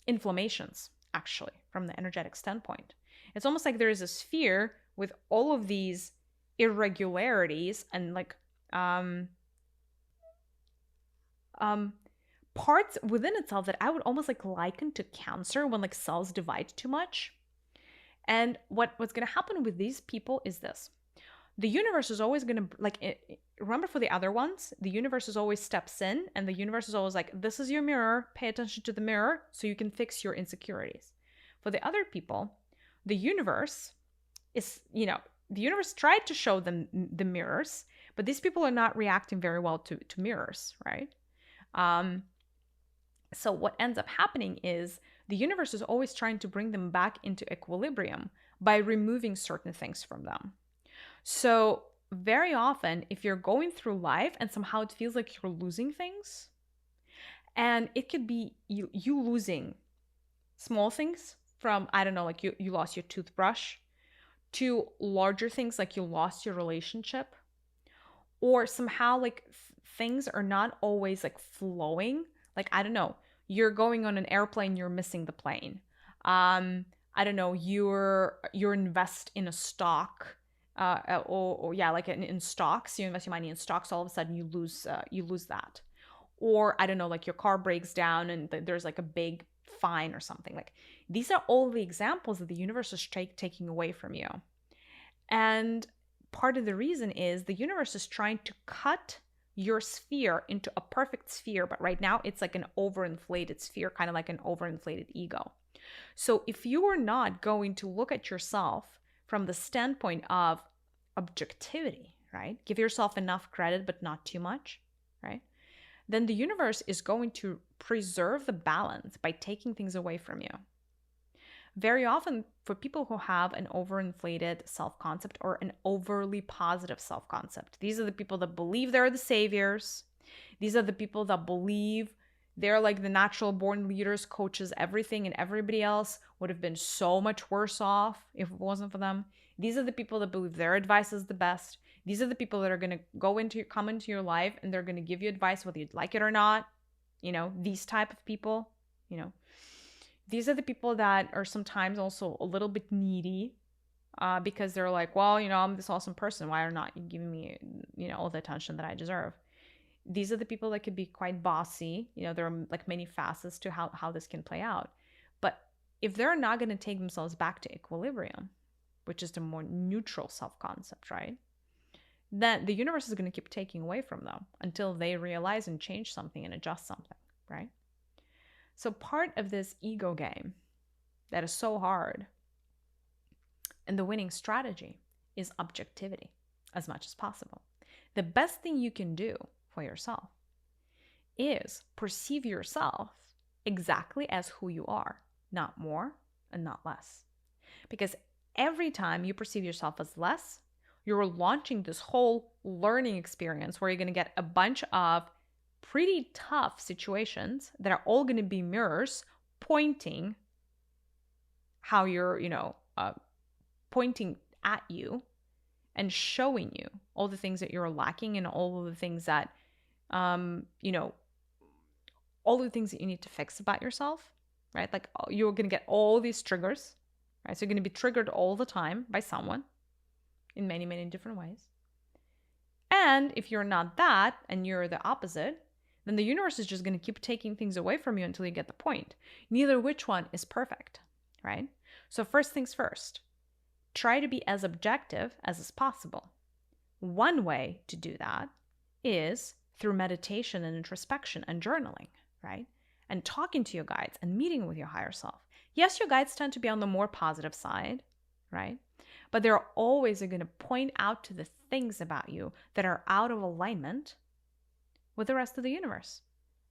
inflammations, actually, from the energetic standpoint. It's almost like there is a sphere with all of these irregularities and like parts within itself that I would almost like liken to cancer when like cells divide too much. And what's going to happen with these people is this. The universe is always going to, remember for the other ones, the universe is always steps in and the universe is always like, this is your mirror, pay attention to the mirror so you can fix your insecurities. For the other people, the universe is, the universe tried to show them the mirrors, but these people are not reacting very well to mirrors, right? So what ends up happening is the universe is always trying to bring them back into equilibrium by removing certain things from them. So very often, if you're going through life and somehow it feels like you're losing things, and it could be you losing small things from, I don't know, like you lost your toothbrush, to larger things like you lost your relationship, or somehow like things are not always like flowing. Like, I don't know, you're going on an airplane, you're missing the plane. I don't know, you're invest in a stock. Like in stocks, you invest your money in stocks, all of a sudden you lose that. Or I don't know, like your car breaks down and there's like a big fine or something. Like these are all the examples that the universe is taking away from you. And part of the reason is the universe is trying to cut your sphere into a perfect sphere, but right now it's like an overinflated sphere, kind of like an overinflated ego. So if you are not going to look at yourself from the standpoint of objectivity, right? Give yourself enough credit, but not too much, right? Then the universe is going to preserve the balance by taking things away from you. Very often, for people who have an overinflated self-concept or an overly positive self-concept, these are the people that believe they're the saviors. These are the people that believe they're like the natural born leaders, coaches, everything, and everybody else would have been so much worse off if it wasn't for them. These are the people that believe their advice is the best. These are the people that are going to come into your life and they're going to give you advice whether you'd like it or not. These type of people, these are the people that are sometimes also a little bit needy because they're like, well, I'm this awesome person. Why are not you giving me, all the attention that I deserve? These are the people that could be quite bossy. There are like many facets to how this can play out. But if they're not going to take themselves back to equilibrium, which is the more neutral self-concept, right? Then the universe is going to keep taking away from them until they realize and change something and adjust something, right? So part of this ego game that is so hard and the winning strategy is objectivity as much as possible. The best thing you can do for yourself is perceive yourself exactly as who you are, not more and not less. Because every time you perceive yourself as less, you're launching this whole learning experience where you're going to get a bunch of pretty tough situations that are all going to be mirrors pointing how you're, pointing at you and showing you all the things that you're lacking and all of the things that, all the things that you need to fix about yourself, right? Like you're going to get all these triggers, right? So you're going to be triggered all the time by someone in many, many different ways. And if you're not that and you're the opposite, then the universe is just going to keep taking things away from you until you get the point. Neither which one is perfect, right? So first things first, try to be as objective as is possible. One way to do that is through meditation and introspection and journaling, right? And talking to your guides and meeting with your higher self. Yes, your guides tend to be on the more positive side, right? But they're always going to point out to the things about you that are out of alignment with the rest of the universe,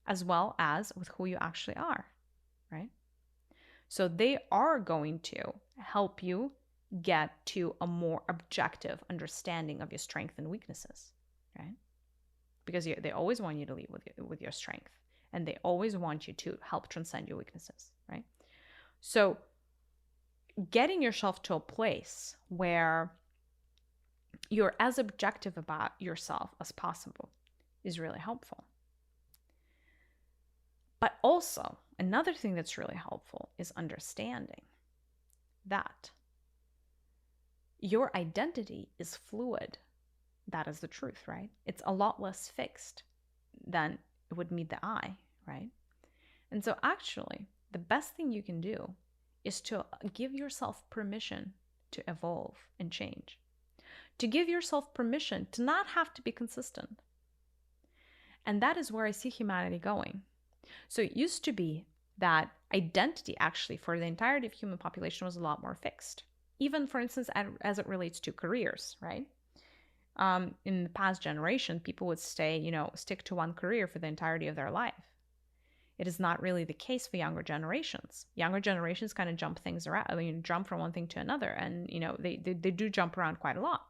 as well as with who you actually are, right? So they are going to help you get to a more objective understanding of your strengths and weaknesses, right? Because they always want you to lead with your strength, and they always want you to help transcend your weaknesses, right? So getting yourself to a place where you're as objective about yourself as possible is really helpful. But also, another thing that's really helpful is understanding that your identity is fluid. That is the truth, right? It's a lot less fixed than it would meet the eye, right? And so actually, the best thing you can do is to give yourself permission to evolve and change. To give yourself permission to not have to be consistent. And that is where I see humanity going. So it used to be that identity actually for the entirety of human population was a lot more fixed. Even, for instance, as it relates to careers, right? In the past generation, people would stick to one career for the entirety of their life. It is not really the case for younger generations. Younger generations kind of jump things around, jump from one thing to another. And, they do jump around quite a lot,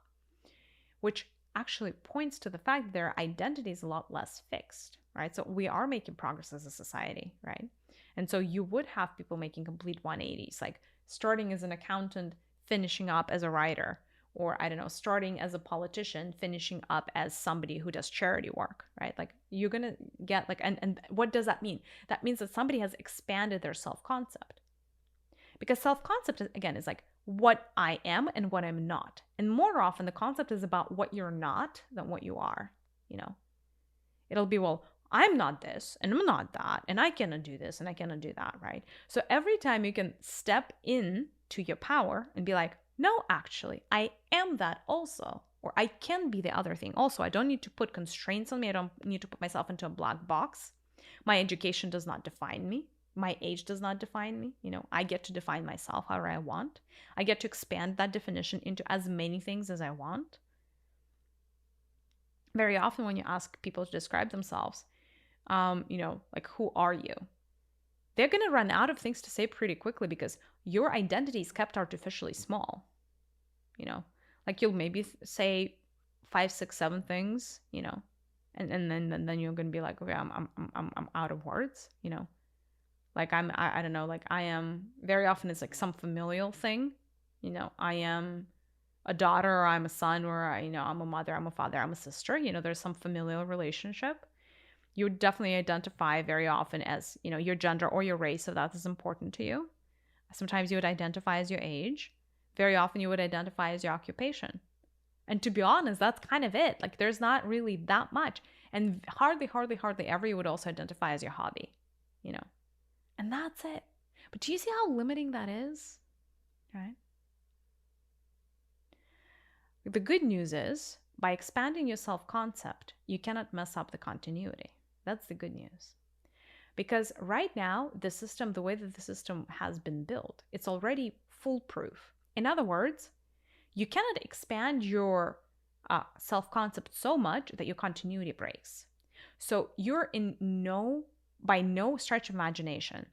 which actually points to the fact that their identity is a lot less fixed, right? So we are making progress as a society, right? And so you would have people making complete 180s, like starting as an accountant, finishing up as a writer, or I don't know, starting as a politician, finishing up as somebody who does charity work, right? Like you're going to get and what does that mean? That means that somebody has expanded their self-concept. Because self-concept, again, is like what I am and what I'm not. And more often the concept is about what you're not than what you are, It'll be, well, I'm not this and I'm not that and I cannot do this and I cannot do that, right? So every time you can step in to your power and be like, no, actually, I am that also. Or I can be the other thing also. I don't need to put constraints on me. I don't need to put myself into a black box. My education does not define me. My age does not define me. I get to define myself however I want. I get to expand that definition into as many things as I want. Very often when you ask people to describe themselves, like, who are you? They're going to run out of things to say pretty quickly because your identity is kept artificially small. Like you'll maybe say 5, 6, 7 things, and then you're going to be like, okay, I'm out of words, Like I don't know, like I am, very often it's like some familial thing, I am a daughter or I'm a son or, I'm a mother, I'm a father, I'm a sister, there's some familial relationship. You would definitely identify very often as, your gender or your race, if that is important to you. Sometimes you would identify as your age. Very often you would identify as your occupation. And to be honest, that's kind of it. Like there's not really that much. And hardly ever you would also identify as your hobby, And that's it. But do you see how limiting that is? Right? The good news is, by expanding your self-concept, you cannot mess up the continuity. That's the good news. Because right now, the way that the system has been built, it's already foolproof. In other words, you cannot expand your self-concept so much that your continuity breaks. So you're by no stretch of imagination,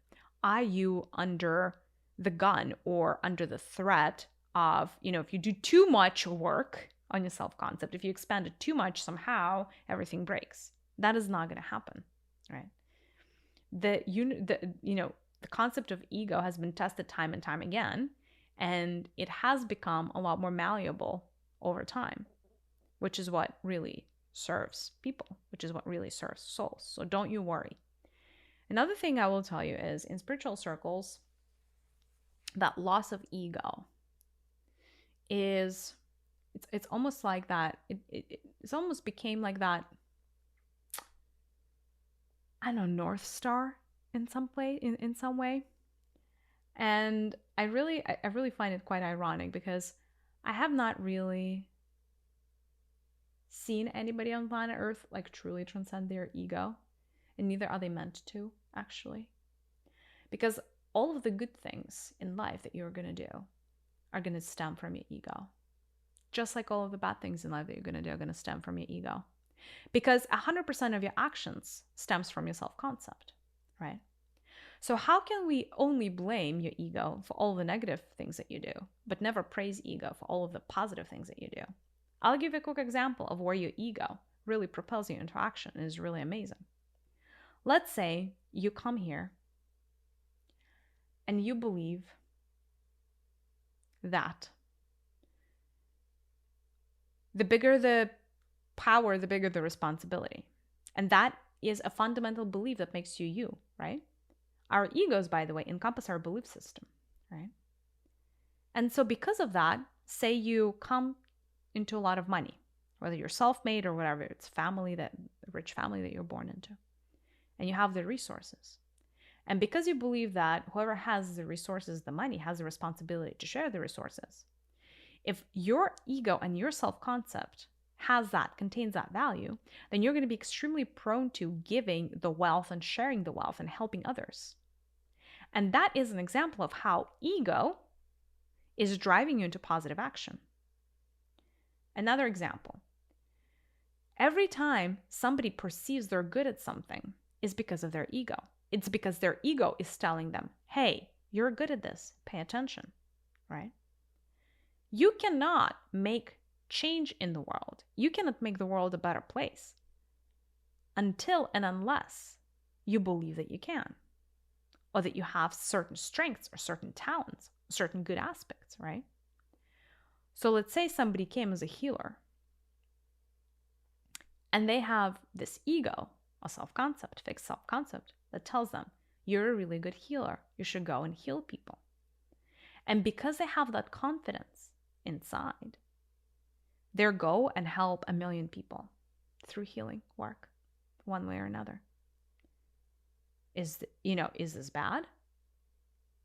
are you under the gun or under the threat of, if you do too much work on your self-concept, if you expand it too much, somehow everything breaks. That is not going to happen, right? The concept of ego has been tested time and time again, and it has become a lot more malleable over time, which is what really serves people, which is what really serves souls. So don't you worry. Another thing I will tell you is, in spiritual circles, that loss of ego is it's almost like that. It's almost became like that. I don't know, North Star in some way. And I really find it quite ironic because I have not really seen anybody on planet Earth like truly transcend their ego, and neither are they meant to, actually. Because all of the good things in life that you're going to do are going to stem from your ego. Just like all of the bad things in life that you're going to do are going to stem from your ego. Because 100% of your actions stems from your self-concept, right? So how can we only blame your ego for all the negative things that you do, but never praise ego for all of the positive things that you do? I'll give you a quick example of where your ego really propels you into action and is really amazing. Let's say you come here and you believe that the bigger the power, the bigger the responsibility. And that is a fundamental belief that makes you you, right? Our egos, by the way, encompass our belief system, right? And so because of that, say you come into a lot of money, whether you're self-made or whatever, it's family, that rich family that you're born into, and you have the resources. And because you believe that whoever has the resources, the money, has the responsibility to share the resources, if your ego and your self-concept contains that value, then you're going to be extremely prone to giving the wealth and sharing the wealth and helping others. And that is an example of how ego is driving you into positive action. Another example. Every time somebody perceives they're good at something is because of their ego. It's because their ego is telling them, hey, you're good at this, pay attention, right? You cannot make change in the world. You cannot make the world a better place until and unless you believe that you can, or that you have certain strengths or certain talents, certain good aspects, right? So let's say somebody came as a healer and they have this ego, a self-concept, fixed self-concept that tells them, you're a really good healer. You should go and heal people. And because they have that confidence inside, they go and help 1 million people through healing work, one way or another. Is this bad?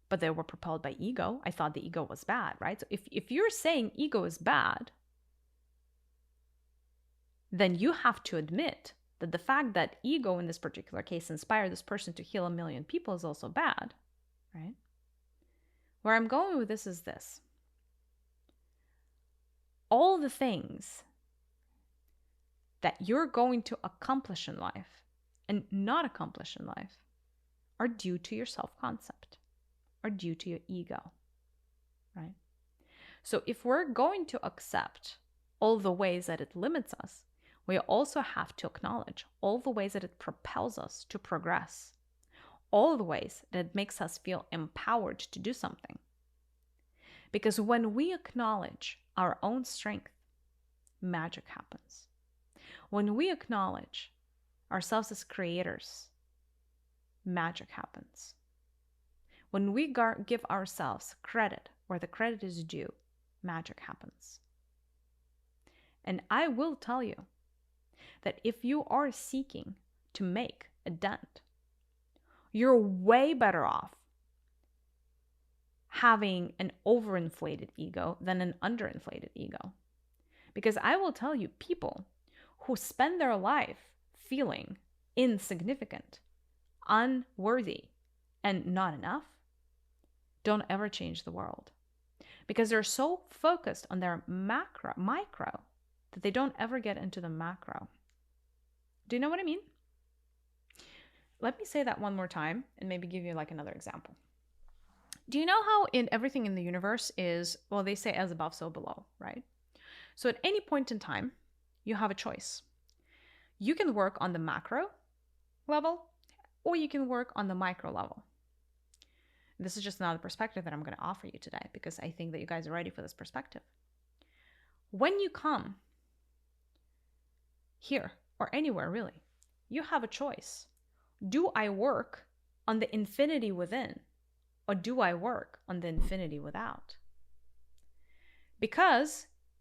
But they were propelled by ego. I thought the ego was bad, right? So if you're saying ego is bad, then you have to admit that the fact that ego in this particular case inspired this person to heal 1 million people is also bad, right? Where I'm going with this is this. All the things that you're going to accomplish in life and not accomplish in life are due to your self-concept, are due to your ego, right? So if we're going to accept all the ways that it limits us, we also have to acknowledge all the ways that it propels us to progress, all the ways that it makes us feel empowered to do something. Because when we acknowledge our own strength, magic happens. When we acknowledge ourselves as creators, magic happens. When we give ourselves credit where the credit is due, magic happens. And I will tell you that if you are seeking to make a dent, you're way better off having an overinflated ego than an underinflated ego. Because I will tell you, people who spend their life feeling insignificant, unworthy, and not enough don't ever change the world. Because they're so focused on their micro, that they don't ever get into the macro. Do you know what I mean? Let me say that one more time and maybe give you like another example. Do you know how in everything in the universe is, well, they say as above, so below, right? So at any point in time, you have a choice. You can work on the macro level, or you can work on the micro level. This is just another perspective that I'm going to offer you today because I think that you guys are ready for this perspective. When you come here or anywhere really, you have a choice. Do I work on the infinity within, or do I work on the infinity without? Because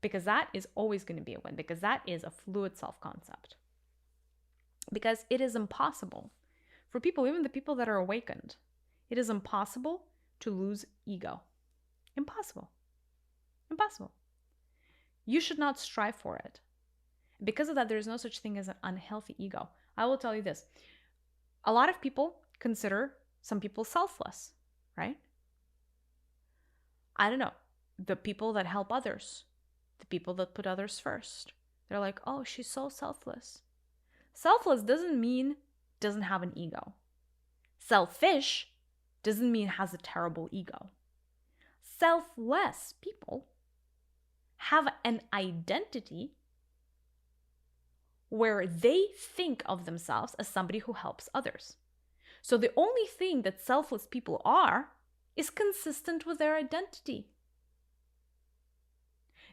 because that is always going to be a win, because that is a fluid self-concept. Because it is impossible for people, even the people that are awakened, it is impossible to lose ego. Impossible. Impossible. You should not strive for it. Because of that, there is no such thing as an unhealthy ego. I will tell you this. A lot of people consider some people selfless, right? I don't know. The people that help others, the people that put others first, they're like, oh, she's so selfless. Selfless doesn't mean doesn't have an ego. Selfish doesn't mean has a terrible ego. Selfless people have an identity where they think of themselves as somebody who helps others. So the only thing that selfless people are is consistent with their identity.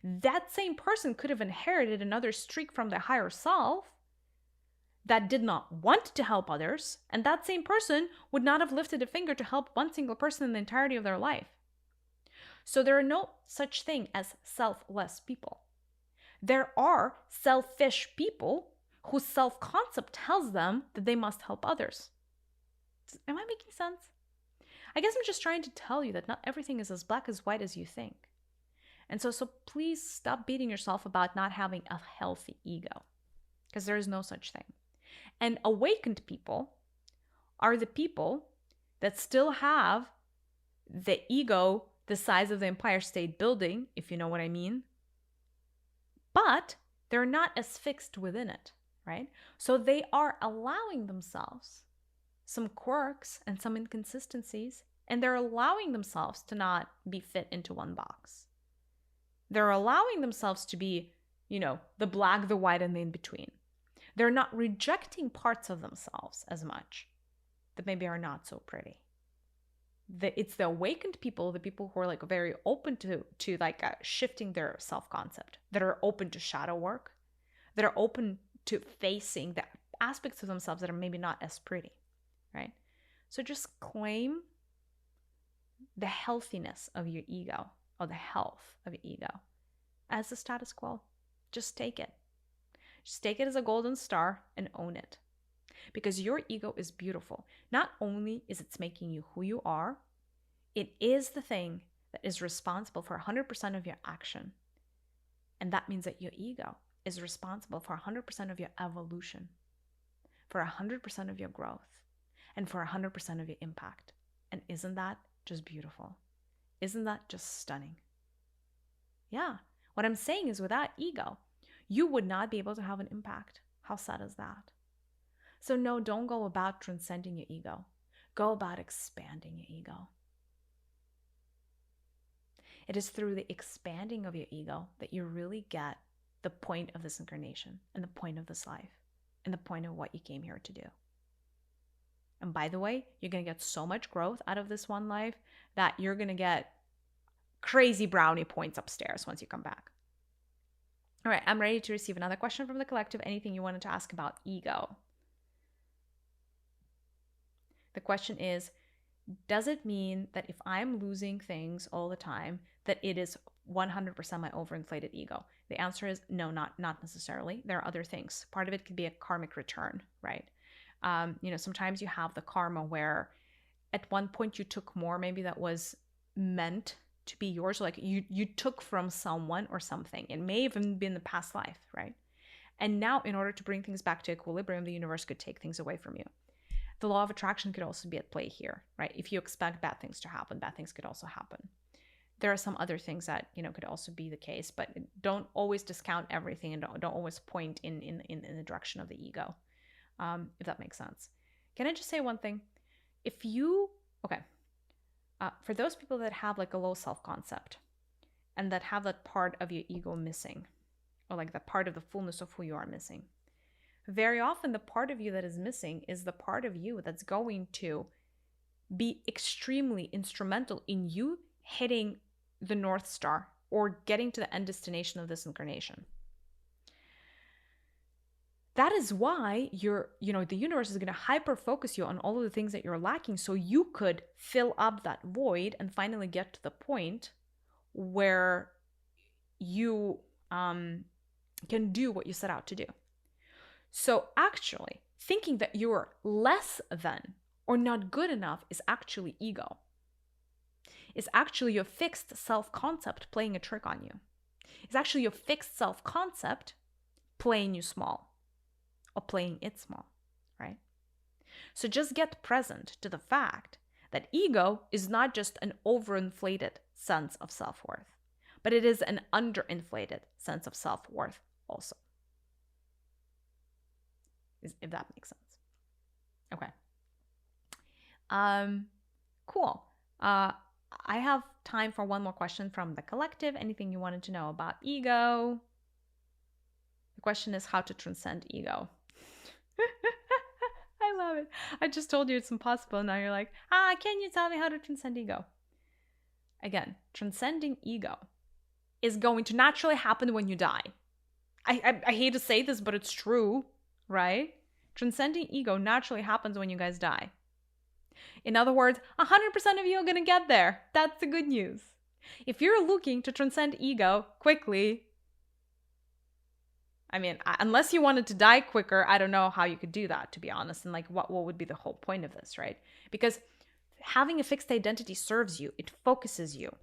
That same person could have inherited another streak from their higher self that did not want to help others, and that same person would not have lifted a finger to help one single person in the entirety of their life. So there are no such thing as selfless people. There are selfish people whose self-concept tells them that they must help others. Am I making sense? I guess I'm just trying to tell you that not everything is as black as white as you think. And so please stop beating yourself about not having a healthy ego, because there is no such thing. And awakened people are the people that still have the ego the size of the Empire State Building, if you know what I mean, but they're not as fixed within it, right? So they are allowing themselves some quirks and some inconsistencies, and they're allowing themselves to not be fit into one box. They're allowing themselves to be, the black, the white, and the in-between. They're not rejecting parts of themselves as much that maybe are not so pretty. It's the awakened people, the people who are like very open to shifting their self-concept, that are open to shadow work, that are open to facing the aspects of themselves that are maybe not as pretty, right? So just claim the healthiness of your ego, or the health of your ego, as the status quo. Just take it. Just take it as a golden star and own it. Because your ego is beautiful. Not only is it making you who you are, it is the thing that is responsible for 100% of your action. And that means that your ego is responsible for 100% of your evolution, for 100% of your growth, and for 100% of your impact. And isn't that just beautiful? Isn't that just stunning? Yeah. What I'm saying is, without ego, you would not be able to have an impact. How sad is that? So no, don't go about transcending your ego. Go about expanding your ego. It is through the expanding of your ego that you really get the point of this incarnation, and the point of this life, and the point of what you came here to do. And by the way, you're going to get so much growth out of this one life that you're going to get crazy brownie points upstairs once you come back. All right, I'm ready to receive another question from the collective. Anything you wanted to ask about ego? The question is, does it mean that if I'm losing things all the time, that it is 100% my overinflated ego? The answer is no, not necessarily. There are other things. Part of it could be a karmic return, right? Sometimes you have the karma where at one point you took more, maybe that was meant to be yours. Like you took from someone or something. It may even been the past life, right? And now in order to bring things back to equilibrium, the universe could take things away from you. The law of attraction could also be at play here, right? If you expect bad things to happen, bad things could also happen. There are some other things that, could also be the case, but don't always discount everything, and don't always point in the direction of the ego, if that makes sense. Can I just say one thing? For those people that have like a low self-concept and that have that part of your ego missing, or like that part of the fullness of who you are missing, very often the part of you that is missing is the part of you that's going to be extremely instrumental in you hitting the North Star or getting to the end destination of this incarnation. That is why the universe is going to hyper focus you on all of the things that you're lacking, so you could fill up that void and finally get to the point where you can do what you set out to do. So actually, thinking that you're less than or not good enough is actually ego. It's actually your fixed self-concept playing a trick on you. It's actually your fixed self-concept playing you small or playing it small, right? So just get present to the fact that ego is not just an overinflated sense of self-worth, but it is an underinflated sense of self-worth also. If that makes sense. Okay. Cool. I have time for one more question from the collective. Anything you wanted to know about ego? The question is how to transcend ego. I love it. I just told you it's impossible. Now you're like, can you tell me how to transcend ego? Again, transcending ego is going to naturally happen when you die. I hate to say this, but it's true, right? Transcending ego naturally happens when you guys die. In other words, 100% of you are going to get there. That's the good news. If you're looking to transcend ego quickly, I mean, unless you wanted to die quicker, I don't know how you could do that, to be honest. And like, what would be the whole point of this, right? Because having a fixed identity serves you. It focuses you.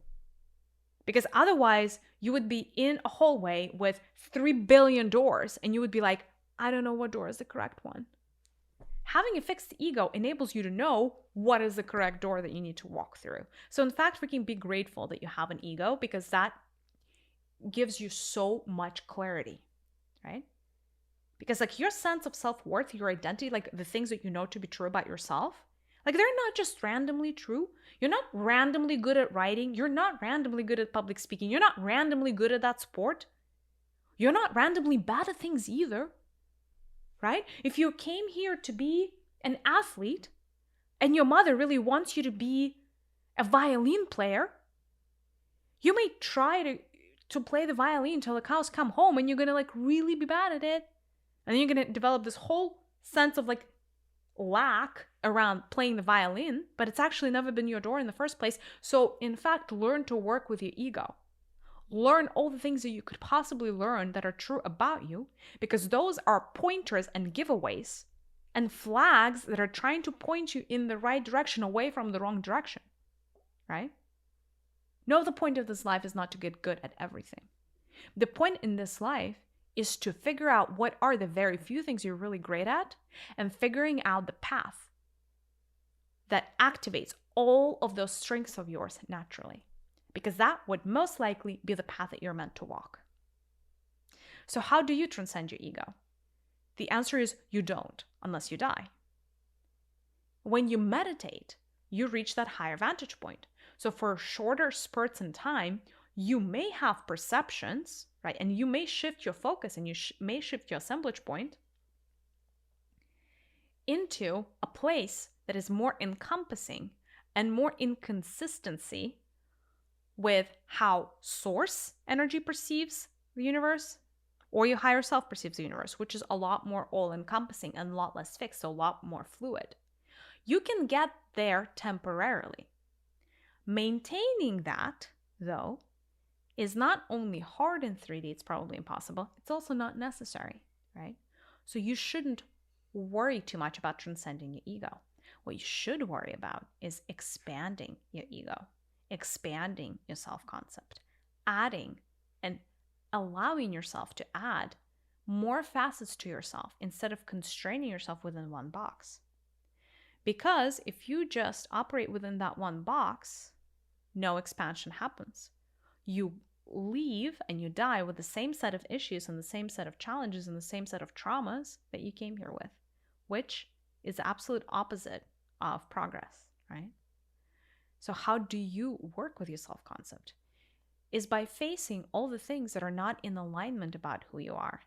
Because otherwise, you would be in a hallway with 3 billion doors, and you would be like, I don't know what door is the correct one. Having a fixed ego enables you to know what is the correct door that you need to walk through. So in fact, freaking be grateful that you have an ego, because that gives you so much clarity, right? Because like your sense of self-worth, your identity, like the things that you know to be true about yourself, like they're not just randomly true. You're not randomly good at writing. You're not randomly good at public speaking. You're not randomly good at that sport. You're not randomly bad at things either, right? If you came here to be an athlete and your mother really wants you to be a violin player, you may try to play the violin till the cows come home, and you're going to like really be bad at it. And then you're going to develop this whole sense of like lack around playing the violin, but it's actually never been your door in the first place. So in fact, learn to work with your ego. Learn all the things that you could possibly learn that are true about you, because those are pointers and giveaways and flags that are trying to point you in the right direction away from the wrong direction, right? No, the point of this life is not to get good at everything. The point in this life is to figure out what are the very few things you're really great at, and figuring out the path that activates all of those strengths of yours naturally, because that would most likely be the path that you're meant to walk. So how do you transcend your ego? The answer is you don't, unless you die. When you meditate, you reach that higher vantage point. So for shorter spurts in time, you may have perceptions, right? And you may shift your focus, and you may shift your assemblage point into a place that is more encompassing and more in consistency with how source energy perceives the universe, or your higher self perceives the universe, which is a lot more all-encompassing and a lot less fixed, so a lot more fluid. You can get there temporarily. Maintaining that, though, is not only hard in 3D, it's probably impossible, it's also not necessary, right? So you shouldn't worry too much about transcending your ego. What you should worry about is expanding your ego, expanding your self-concept, adding and allowing yourself to add more facets to yourself instead of constraining yourself within one box. Because if you just operate within that one box, no expansion happens. You leave and you die with the same set of issues and the same set of challenges and the same set of traumas that you came here with, which is the absolute opposite of progress, right? So how do you work with your self-concept? Is by facing all the things that are not in alignment about who you are,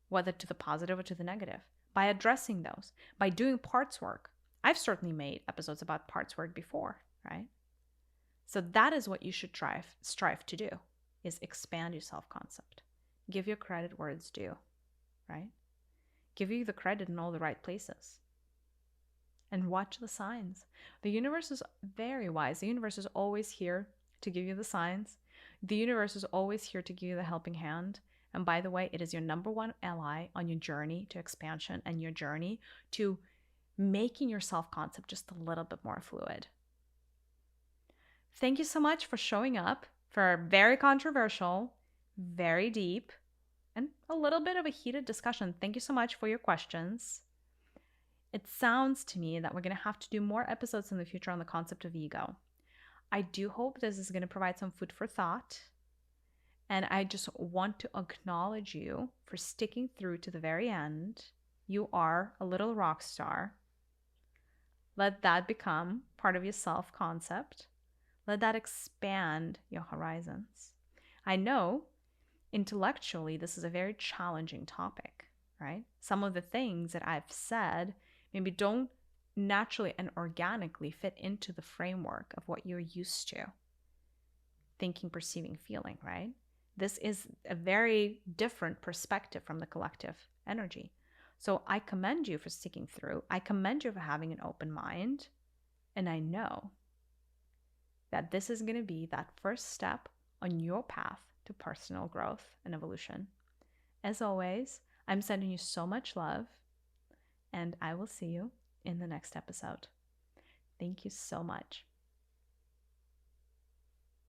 whether to the positive or to the negative, by addressing those, by doing parts work. I've certainly made episodes about parts work before, right? So that is what you should strive to do, is expand your self-concept. Give your credit where it's due, right? Give you the credit in all the right places. And watch the signs. The universe is very wise. The universe is always here to give you the signs. The universe is always here to give you the helping hand. And by the way, it is your number one ally on your journey to expansion and your journey to making your self concept just a little bit more fluid. Thank you so much for showing up for a very controversial, very deep, and a little bit of a heated discussion. Thank you so much for your questions. It sounds to me that we're going to have to do more episodes in the future on the concept of ego. I do hope this is going to provide some food for thought. And I just want to acknowledge you for sticking through to the very end. You are a little rock star. Let that become part of your self concept. Let that expand your horizons. I know intellectually this is a very challenging topic, right? Some of the things that I've said maybe don't naturally and organically fit into the framework of what you're used to thinking, perceiving, feeling, right? This is a very different perspective from the collective energy. So I commend you for sticking through. I commend you for having an open mind. And I know that this is going to be that first step on your path to personal growth and evolution. As always, I'm sending you so much love, and I will see you in the next episode. Thank you so much.